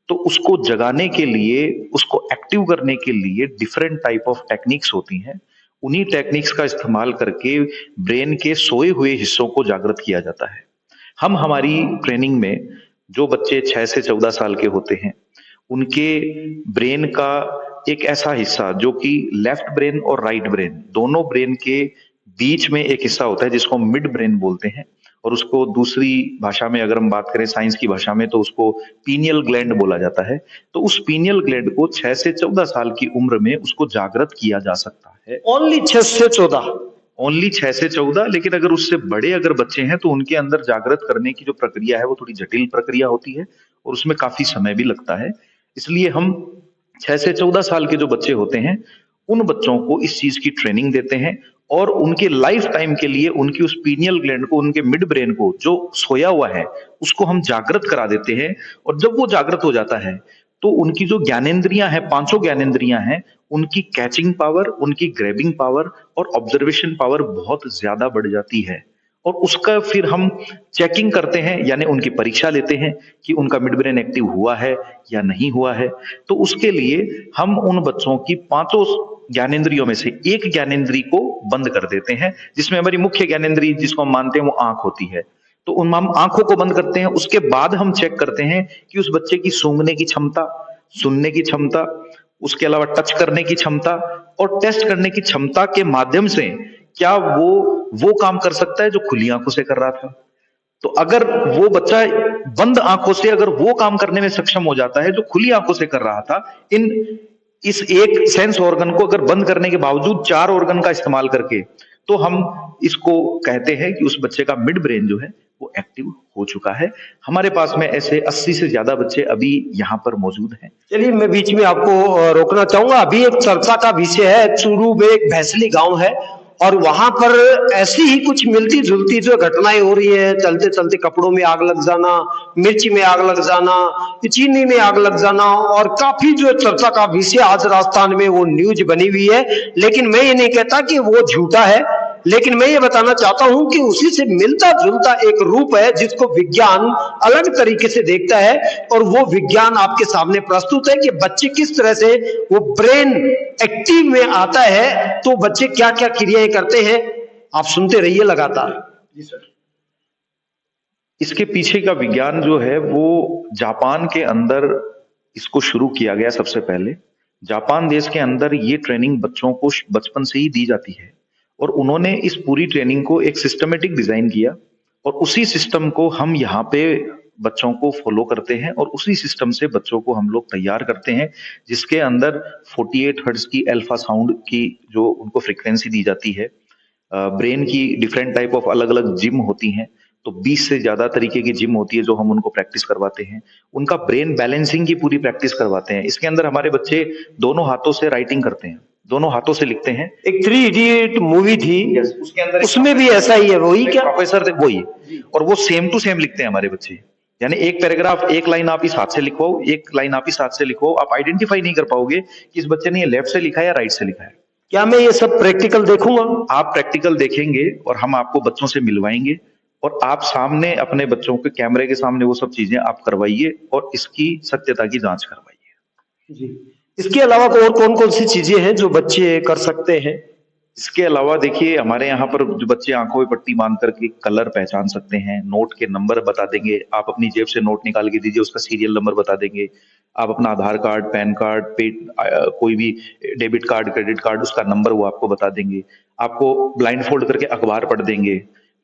तो उसको जगाने के लिए, उसको एक्टिव करने के लिए डिफरेंट टाइप ऑफ टेक्निक्स होती हैं। उन्हीं टेक्निक्स का इस्तेमाल करके ब्रेन के सोए हुए हिस्सों को जागृत किया जाता है। हम हमारी ट्रेनिंग में जो बच्चे 6 से 14 साल के होते हैं उनके ब्रेन का एक ऐसा हिस्सा जो कि लेफ्ट ब्रेन और राइट ब्रेन दोनों ब्रेन के बीच में एक हिस्सा होता है जिसको मिड ब्रेन बोलते हैं, और उसको दूसरी भाषा में अगर हम बात करें साइंस की भाषा में तो उसको पीनियल ग्लैंड बोला जाता है। तो उस पीनियल ग्लैंड को 6 से 14 साल की उम्र में उसको जागृत किया जा सकता है। ओनली 6 से 14? ओनली 6 से 14, लेकिन अगर उससे बड़े अगर बच्चे हैं तो उनके अंदर जागृत करने की जो प्रक्रिया है वो थोड़ी जटिल प्रक्रिया होती है और उसमें काफी समय भी लगता है। इसलिए हम 6 से 14 साल के जो बच्चे होते हैं उन बच्चों को इस चीज की ट्रेनिंग देते हैं, और उनके लाइफ टाइम के लिए उनकी उस पीनियल ग्लैंड को, उनके मिड ब्रेन को जो सोया हुआ है उसको हम जागृत करा देते हैं। और जब वो जागृत हो जाता है तो उनकी जो ज्ञानेंद्रियां हैं, 5 ज्ञानेंद्रियां हैं, उनकी कैचिंग पावर, उनकी ग्रैबिंग पावर और ऑब्जर्वेशन पावर बहुत ज्यादा बढ़ जाती है। और उसका फिर हम चेकिंग करते हैं, यानी उनकी परीक्षा लेते हैं कि उनका मिड ब्रेन एक्टिव हुआ है या नहीं हुआ है। तो उसके लिए हम उन बच्चों की 5 ज्ञानेंद्रियों में से एक ज्ञानेंद्री को बंद कर देते हैं, जिसमें हमारी मुख्य ज्ञानेंद्री जिसको हम मानते हैं वो आंख होती है। तो हम आंखों को बंद करते हैं। उसके बाद हम चेक करते हैं कि उस बच्चे की सूंघने की क्षमता, सुनने की क्षमता, उसके अलावा टच करने की क्षमता और टेस्ट करने की क्षमता के माध्यम से क्या वो काम कर सकता है जो खुली आंखों से कर रहा था। तो अगर वो बच्चा बंद आंखों से अगर वो काम करने में सक्षम हो जाता है जो खुली आंखों से कर रहा था, इस एक सेंस ऑर्गन को अगर बंद करने के बावजूद 4 ऑर्गन का इस्तेमाल करके, तो हम इसको कहते हैं कि उस बच्चे का मिड ब्रेन जो है वो एक्टिव हो चुका है। हमारे पास में ऐसे 80 से ज्यादा बच्चे अभी यहाँ पर मौजूद हैं। चलिए, मैं बीच में आपको रोकना चाहूंगा। अभी एक चर्चा का विषय है, चूरू में एक भैंसली गांव है और वहां पर ऐसी ही कुछ मिलती जुलती जो घटनाएं हो रही है। चलते चलते कपड़ों में आग लग जाना, मिर्ची में आग लग जाना, चीनी में आग लग जाना, और काफी जो चर्चा का विषय आज राजस्थान में वो न्यूज बनी हुई है। लेकिन मैं ये नहीं कहता कि वो झूठा है, लेकिन मैं ये बताना चाहता हूं कि उसी से मिलता जुलता एक रूप है जिसको विज्ञान अलग तरीके से देखता है, और वो विज्ञान आपके सामने प्रस्तुत है कि बच्चे किस तरह से वो ब्रेन एक्टिव में आता है तो बच्चे क्या क्या क्रियाएं करते हैं। आप सुनते रहिए लगातार। जी सर। इसके पीछे का विज्ञान जो है वो जापान के अंदर इसको शुरू किया गया। सबसे पहले जापान देश के अंदर ये ट्रेनिंग बच्चों को बचपन से ही दी जाती है, और उन्होंने इस पूरी ट्रेनिंग को एक सिस्टमेटिक डिजाइन किया, और उसी सिस्टम को हम यहाँ पे बच्चों को फॉलो करते हैं, और उसी सिस्टम से बच्चों को हम लोग तैयार करते हैं, जिसके अंदर 48 हर्ट्ज की अल्फा साउंड की जो उनको फ्रीक्वेंसी दी जाती है। ब्रेन की डिफरेंट टाइप ऑफ अलग अलग जिम होती हैं, तो 20 से ज्यादा तरीके की जिम होती है जो हम उनको प्रैक्टिस करवाते हैं। उनका ब्रेन बैलेंसिंग की पूरी प्रैक्टिस करवाते हैं। इसके अंदर हमारे बच्चे दोनों हाथों से राइटिंग करते हैं, दोनों हाथों से लिखते हैं। एक 3 इडियट मूवी थी, उसके अंदर उसमें भी ऐसा ही है, वही क्या प्रोफेसर थे वही, और वो सेम टू सेम लिखते हैं हमारे बच्चे। यानी एक पैराग्राफ, एक लाइन आप इस हाथ से लिखवाओ, एक लाइन आप इस हाथ से लिखवाओ, आप आइडेंटिफाई नहीं कर पाओगे कि इस बच्चे ने ये लेफ्ट से लिखा है या राइट से लिखा है। क्या मैं ये सब प्रैक्टिकल देखूंगा? आप प्रैक्टिकल देखेंगे और हम आपको बच्चों से मिलवाएंगे, और आप सामने अपने बच्चों के कैमरे के सामने वो सब चीजें आप करवाइए और इसकी सत्यता की जांच करवाइए। जी। इसके अलावा और कौन कौन सी चीजें हैं जो बच्चे कर सकते हैं? इसके अलावा देखिए, हमारे यहाँ पर जो बच्चे आंखों में पट्टी बांध करके कलर पहचान सकते हैं, नोट के नंबर बता देंगे। आप अपनी जेब से नोट निकाल के दीजिए, उसका सीरियल नंबर बता देंगे। आप अपना आधार कार्ड, पैन कार्ड, कोई भी डेबिट कार्ड, क्रेडिट कार्ड, उसका नंबर वो आपको बता देंगे। आपको ब्लाइंड फोल्ड करके अखबार पढ़ देंगे,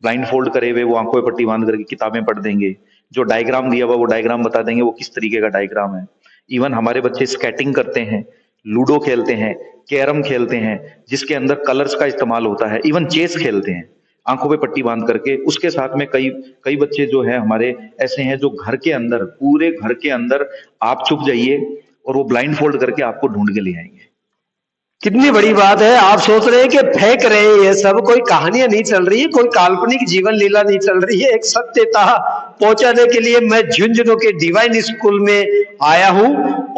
ब्लाइंड फोल्ड करे हुए वो आंखों में पट्टी बांध करके किताबें पढ़ देंगे। जो डायग्राम दिया हुआ वो डायग्राम बता देंगे वो किस तरीके का डायग्राम है। इवन हमारे बच्चे स्केटिंग करते हैं, लूडो खेलते हैं, कैरम खेलते हैं, जिसके अंदर कलर्स का इस्तेमाल होता है। इवन चेस खेलते हैं आंखों पे पट्टी बांध करके। उसके साथ में कई बच्चे जो है हमारे ऐसे हैं जो घर के अंदर, पूरे घर के अंदर आप छुप जाइए और वो ब्लाइंड फोल्ड करके आपको ढूंढ के ले आएंगे। कितनी बड़ी बात है। आप सोच रहे हैं कि फेंक रहे हैं, ये सब कोई कहानियां नहीं चल रही है, कोई काल्पनिक जीवन लीला नहीं चल रही है। एक सत्यता पहुंचाने के लिए मैं झुंझुनू के डिवाइन स्कूल में आया हूं।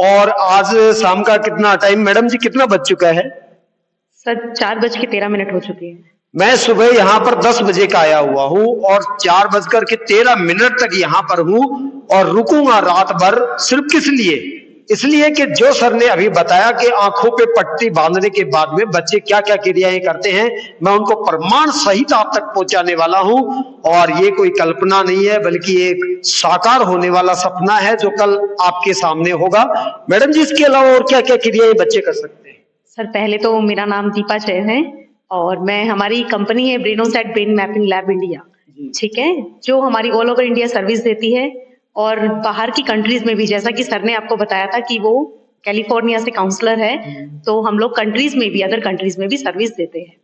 और आज शाम का कितना टाइम, मैडम जी, कितना बज चुका है? सर 4:13 हो चुके हैं। मैं सुबह यहाँ पर 10 बजे का आया हुआ हूँ और 4:13 तक यहाँ पर हूँ, और रुकूंगा रात भर। सिर्फ किस लिए? इसलिए कि जो सर ने अभी बताया कि आंखों पे पट्टी बांधने के बाद में बच्चे क्या क्या क्रियाएं करते हैं, मैं उनको प्रमाण सहित आप तक पहुंचाने वाला हूं। और ये कोई कल्पना नहीं है, बल्कि एक साकार होने वाला सपना है जो कल आपके सामने होगा। मैडम जी, इसके अलावा और क्या क्या क्रियाएं बच्चे कर सकते हैं? सर पहले तो मेरा नाम दीपा जैन है और मैं, हमारी कंपनी है ब्रेनोसैट ब्रेन मैपिंग लैब इंडिया, ठीक है, जो हमारी ऑल ओवर इंडिया सर्विस देती है। और बाहर की कंट्रीज में भी, जैसा कि सर ने आपको बताया था कि वो कैलिफोर्निया से काउंसलर है, तो हम लोग कंट्रीज में भी, अदर कंट्रीज में भी सर्विस देते हैं।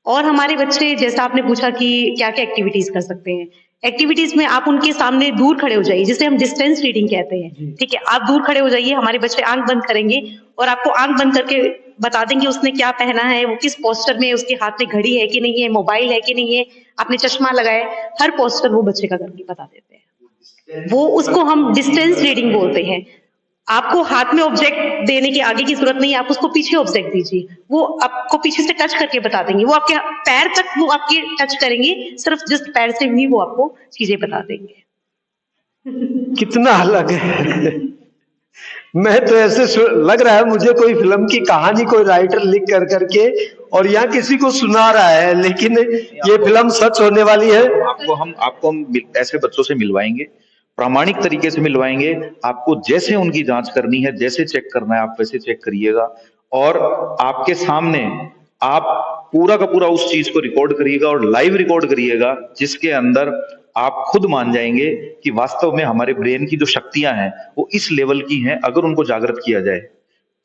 और हमारे बच्चे, जैसा आपने पूछा कि क्या क्या एक्टिविटीज कर सकते हैं, एक्टिविटीज में आप उनके सामने दूर खड़े हो जाइए, जिसे हम डिस्टेंस रीडिंग कहते हैं। ठीक है, आप दूर खड़े हो जाइए, हमारे बच्चे आंख बंद करेंगे और आपको आंख बंद करके बता देंगे उसने क्या पहना है, वो किस पोस्टर में, उसके हाथ में घड़ी है कि नहीं है, मोबाइल है कि नहीं है, आपने चश्मा लगाया, हर पोस्टर वो बच्चे का करके बता देते हैं। वो उसको हम डिस्टेंस रीडिंग बोलते हैं। आपको हाथ में ऑब्जेक्ट देने की आगे की जरूरत नहीं है, आप उसको पीछे ऑब्जेक्ट दीजिए, वो आपको पीछे से टच करके बता देंगे। वो आपके पैर तक वो आपके टच करेंगे, सिर्फ जस्ट पैर से भी वो आपको चीजें बता देंगे। कितना अलग है। मैं तो ऐसे लग रहा है मुझे कोई फिल्म की कहानी कोई राइटर लिख कर करके और यहाँ किसी को सुना रहा है, लेकिन ये फिल्म सच होने वाली है। आपको हम ऐसे बच्चों से मिलवाएंगे, प्रामाणिक तरीके से मिलवाएंगे। आपको जैसे उनकी जांच करनी है, जैसे चेक करना है, आप वैसे चेक करिएगा और आपके सामने आप पूरा का पूरा उस चीज को रिकॉर्ड करिएगा और लाइव रिकॉर्ड करिएगा, जिसके अंदर आप खुद मान जाएंगे कि वास्तव में हमारे ब्रेन की जो शक्तियां हैं वो इस लेवल की हैं। अगर उनको जागृत किया जाए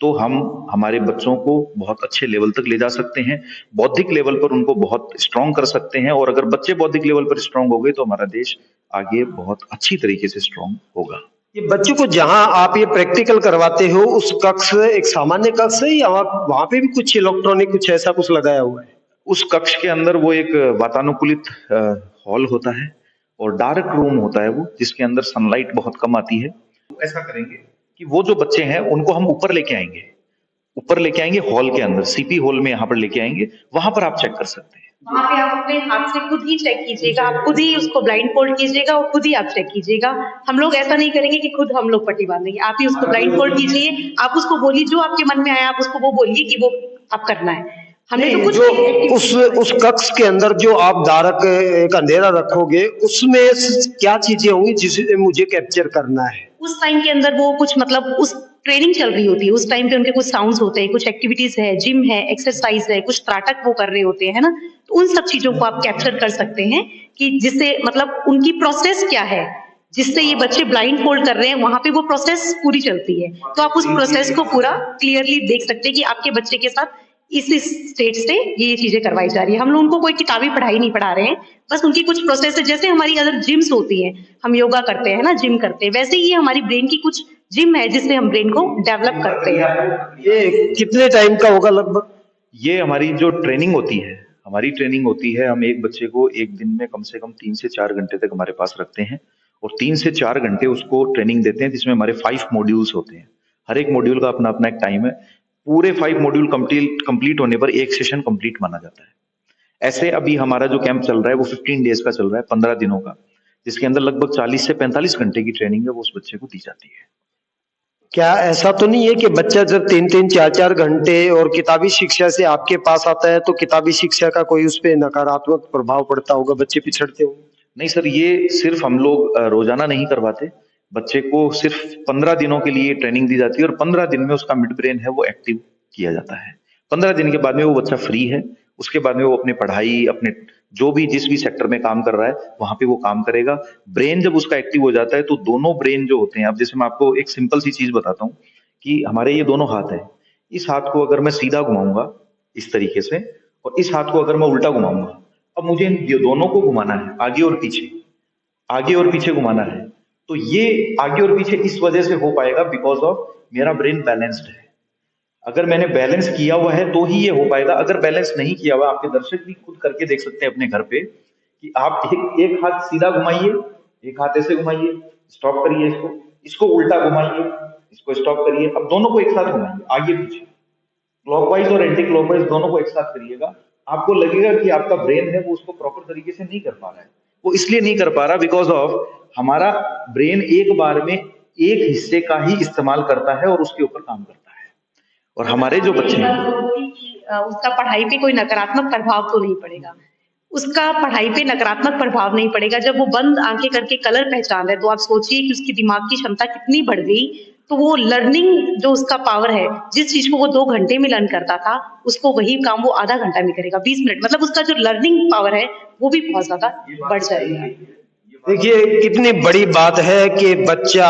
तो हम हमारे बच्चों को बहुत अच्छे लेवल तक ले जा सकते हैं, बौद्धिक लेवल पर उनको बहुत स्ट्रांग कर सकते हैं। और अगर बच्चे बौद्धिक लेवल पर स्ट्रांग हो गए तो हमारा देश आगे बहुत अच्छी तरीके से स्ट्रांग होगा। ये बच्चों को जहां आप ये प्रैक्टिकल करवाते हो, उस कक्ष एक सामान्य कक्ष है या वहां पे भी कुछ इलेक्ट्रॉनिक कुछ ऐसा कुछ लगाया हुआ है? उस कक्ष के अंदर वो एक वातानुकूलित हॉल होता है और डार्क रूम होता है वो, जिसके अंदर सनलाइट बहुत कम आती है। ऐसा करेंगे कि वो जो बच्चे हैं उनको हम ऊपर लेके आएंगे हॉल के अंदर, सीपी हॉल में यहाँ पर लेके आएंगे, वहां पर आप चेक कर सकते हैं। वहां पे आप अपने हाथ से खुद ही चेक कीजिएगा, आप खुद ही उसको ब्लाइंड फोल्ड कीजिएगा और खुद ही आप चेक कीजिएगा। हम लोग ऐसा नहीं करेंगे कि खुद हम लोग पट्टी बांधेंगे, आप ही उसको ब्लाइंड फोल्ड कीजिए, आप उसको बोलिए जो आपके मन में आया, आप उसको वो बोलिए कि वो आप करना है। हमने तो कुछ जो उस कक्ष के अंदर जो आप दारक एक अंधेरा रखोगे, उसमें क्या चीजें होंगी जिसे मुझे कैप्चर करना है? उस टाइम के अंदर वो कुछ मतलब उस ट्रेनिंग चल रही होती है, उस टाइम पे उनके कुछ साउंड्स होते हैं, कुछ एक्टिविटीज है, जिम है, एक्सरसाइज है, कुछ त्राटक वो कर रहे होते हैं ना, तो उन सब चीजों को आप कैप्चर कर सकते हैं कि जिससे मतलब उनकी प्रोसेस क्या है, जिससे ये बच्चे ब्लाइंड फोल्ड कर रहे हैं, वहां पे वो प्रोसेस पूरी चलती है। तो आप उस प्रोसेस को पूरा क्लियरली देख सकते हैं कि आपके बच्चे के साथ इस स्टेज से ये चीजें करवाई जा रही है। हम लोग उनको कोई किताबी पढ़ाई नहीं पढ़ा रहे हैं, बस उनकी कुछ प्रोसेस है। जैसे हमारी अदर जिम्स होती हैं, हम योगा करते हैं ना, जिम करते हैं, वैसे ही हमारी ब्रेन की कुछ जिम है जिससे हम ब्रेन को डेवलप करते हैं। ये कितने टाइम का होगा लगभग? ये हमारी जो ट्रेनिंग होती है, हम एक बच्चे को एक दिन में कम से कम 3 से 4 घंटे तक हमारे पास रखते हैं और 3 से 4 घंटे उसको ट्रेनिंग देते हैं, जिसमें हमारे 5 मॉड्यूल्स होते हैं। हर एक मॉड्यूल का अपना अपना एक टाइम है। पूरे 5 मॉड्यूल कंप्लीट होने पर एक सेशन कंप्लीट माना जाता है। ऐसे अभी हमारा जो कैंप चल रहा है वो 15 डेज का चल रहा है, 15 दिनों का, जिसके अंदर लगभग 40 से 45 घंटे की ट्रेनिंग है वो उस बच्चे को दी जाती है। क्या ऐसा तो नहीं है कि बच्चा जब 3-3, 4-4 घंटे और किताबी शिक्षा से आपके पास आता है तो किताबी शिक्षा का कोई उस पर नकारात्मक प्रभाव पड़ता होगा, बच्चे पिछड़ते होंगे? नहीं सर, ये सिर्फ हम लोग रोजाना नहीं करवाते। बच्चे को सिर्फ 15 दिनों के लिए ट्रेनिंग दी जाती है और 15 दिन में उसका मिड ब्रेन है वो एक्टिव किया जाता है। 15 दिन के बाद में वो बच्चा फ्री है, उसके बाद में वो अपने पढ़ाई, अपने जो भी जिस भी सेक्टर में काम कर रहा है वहां पे वो काम करेगा। ब्रेन जब उसका एक्टिव हो जाता है तो दोनों ब्रेन जो होते हैं, अब जैसे मैं आपको एक सिंपल सी चीज बताता हूँ कि हमारे ये दोनों हाथ है, इस हाथ को अगर मैं सीधा घुमाऊंगा इस तरीके से और इस हाथ को अगर मैं उल्टा घुमाऊंगा, अब मुझे इन दोनों को घुमाना है, आगे और पीछे घुमाना है। तो ये आगे और पीछे इस वजह से हो पाएगा बिकॉज ऑफ मेरा ब्रेन बैलेंस्ड है। अगर मैंने बैलेंस किया हुआ है तो ही ये हो पाएगा। अगर बैलेंस नहीं किया हुआ, आपके दर्शक भी खुद करके देख सकते हैं अपने घर पे कि आप एक हाथ सीधा घुमाइए, एक हाथ ऐसे घुमाइए, स्टॉप करिए, इसको उल्टा घुमाइए, इसको स्टॉप करिए। अब दोनों को एक साथ घुमाइए, आगे पीछे, क्लॉकवाइज और एंटी क्लॉकवाइज दोनों को एक साथ करिएगा। आपको लगेगा कि आपका ब्रेन है वो उसको प्रॉपर तरीके से नहीं कर पा रहा है। वो इसलिए नहीं कर पा रहा बिकॉज ऑफ हमारा ब्रेन एक बार में एक हिस्से का ही इस्तेमाल करता है और उसके ऊपर काम करता है। और हमारे जो बच्चे हैं उसका पढ़ाई पे कोई नकारात्मक प्रभाव तो नहीं पड़ेगा, उसका पढ़ाई पे नकारात्मक प्रभाव नहीं पड़ेगा। जब वो बंद आंखें करके कलर पहचान रहा है तो आप सोचिए कि उसकी दिमाग की क्षमता कितनी बढ़ गई। तो वो लर्निंग जो उसका पावर है, जिस चीज को वो 2 घंटे में लर्न करता था, उसको वही काम वो आधा घंटा में करेगा, 20 मिनट। मतलब उसका जो लर्निंग पावर है वो भी बहुत ज्यादा बढ़ जाएगा। देखिए कितनी बड़ी बात है कि बच्चा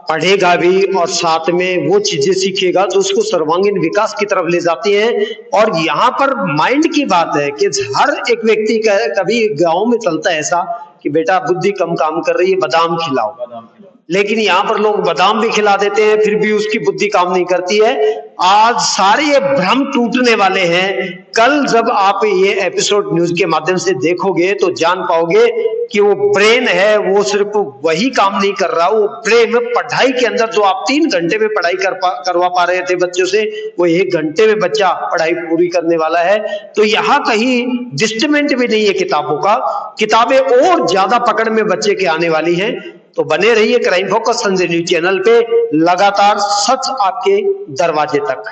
पढ़ेगा भी और साथ में वो चीजें सीखेगा जो उसको सर्वांगीण विकास की तरफ ले जाती हैं। और यहाँ पर माइंड की बात है कि हर एक व्यक्ति का कभी गांव में चलता है ऐसा कि कि बेटा बुद्धि कम काम कर रही है, बादाम खिलाओ। लेकिन यहाँ पर लोग बादाम भी खिला देते हैं, फिर भी उसकी बुद्धि काम नहीं करती है। आज सारे ये भ्रम टूटने वाले हैं। कल जब आप ये एपिसोड न्यूज के माध्यम से देखोगे तो जान पाओगे कि वो ब्रेन है वो सिर्फ वही काम नहीं कर रहा, वो ब्रेन पढ़ाई के अंदर जो आप 3 घंटे में पढ़ाई करवा पा रहे थे बच्चों से, वो 1 घंटे में बच्चा पढ़ाई पूरी करने वाला है। तो यहाँ कहीं डिस्टमेंट भी नहीं है किताबों का, किताबें और ज्यादा पकड़ में बच्चे के आने वाली हैं। तो बने रहिए crime focus Sanjay news channel पे, लगातार सच आपके दरवाजे तक।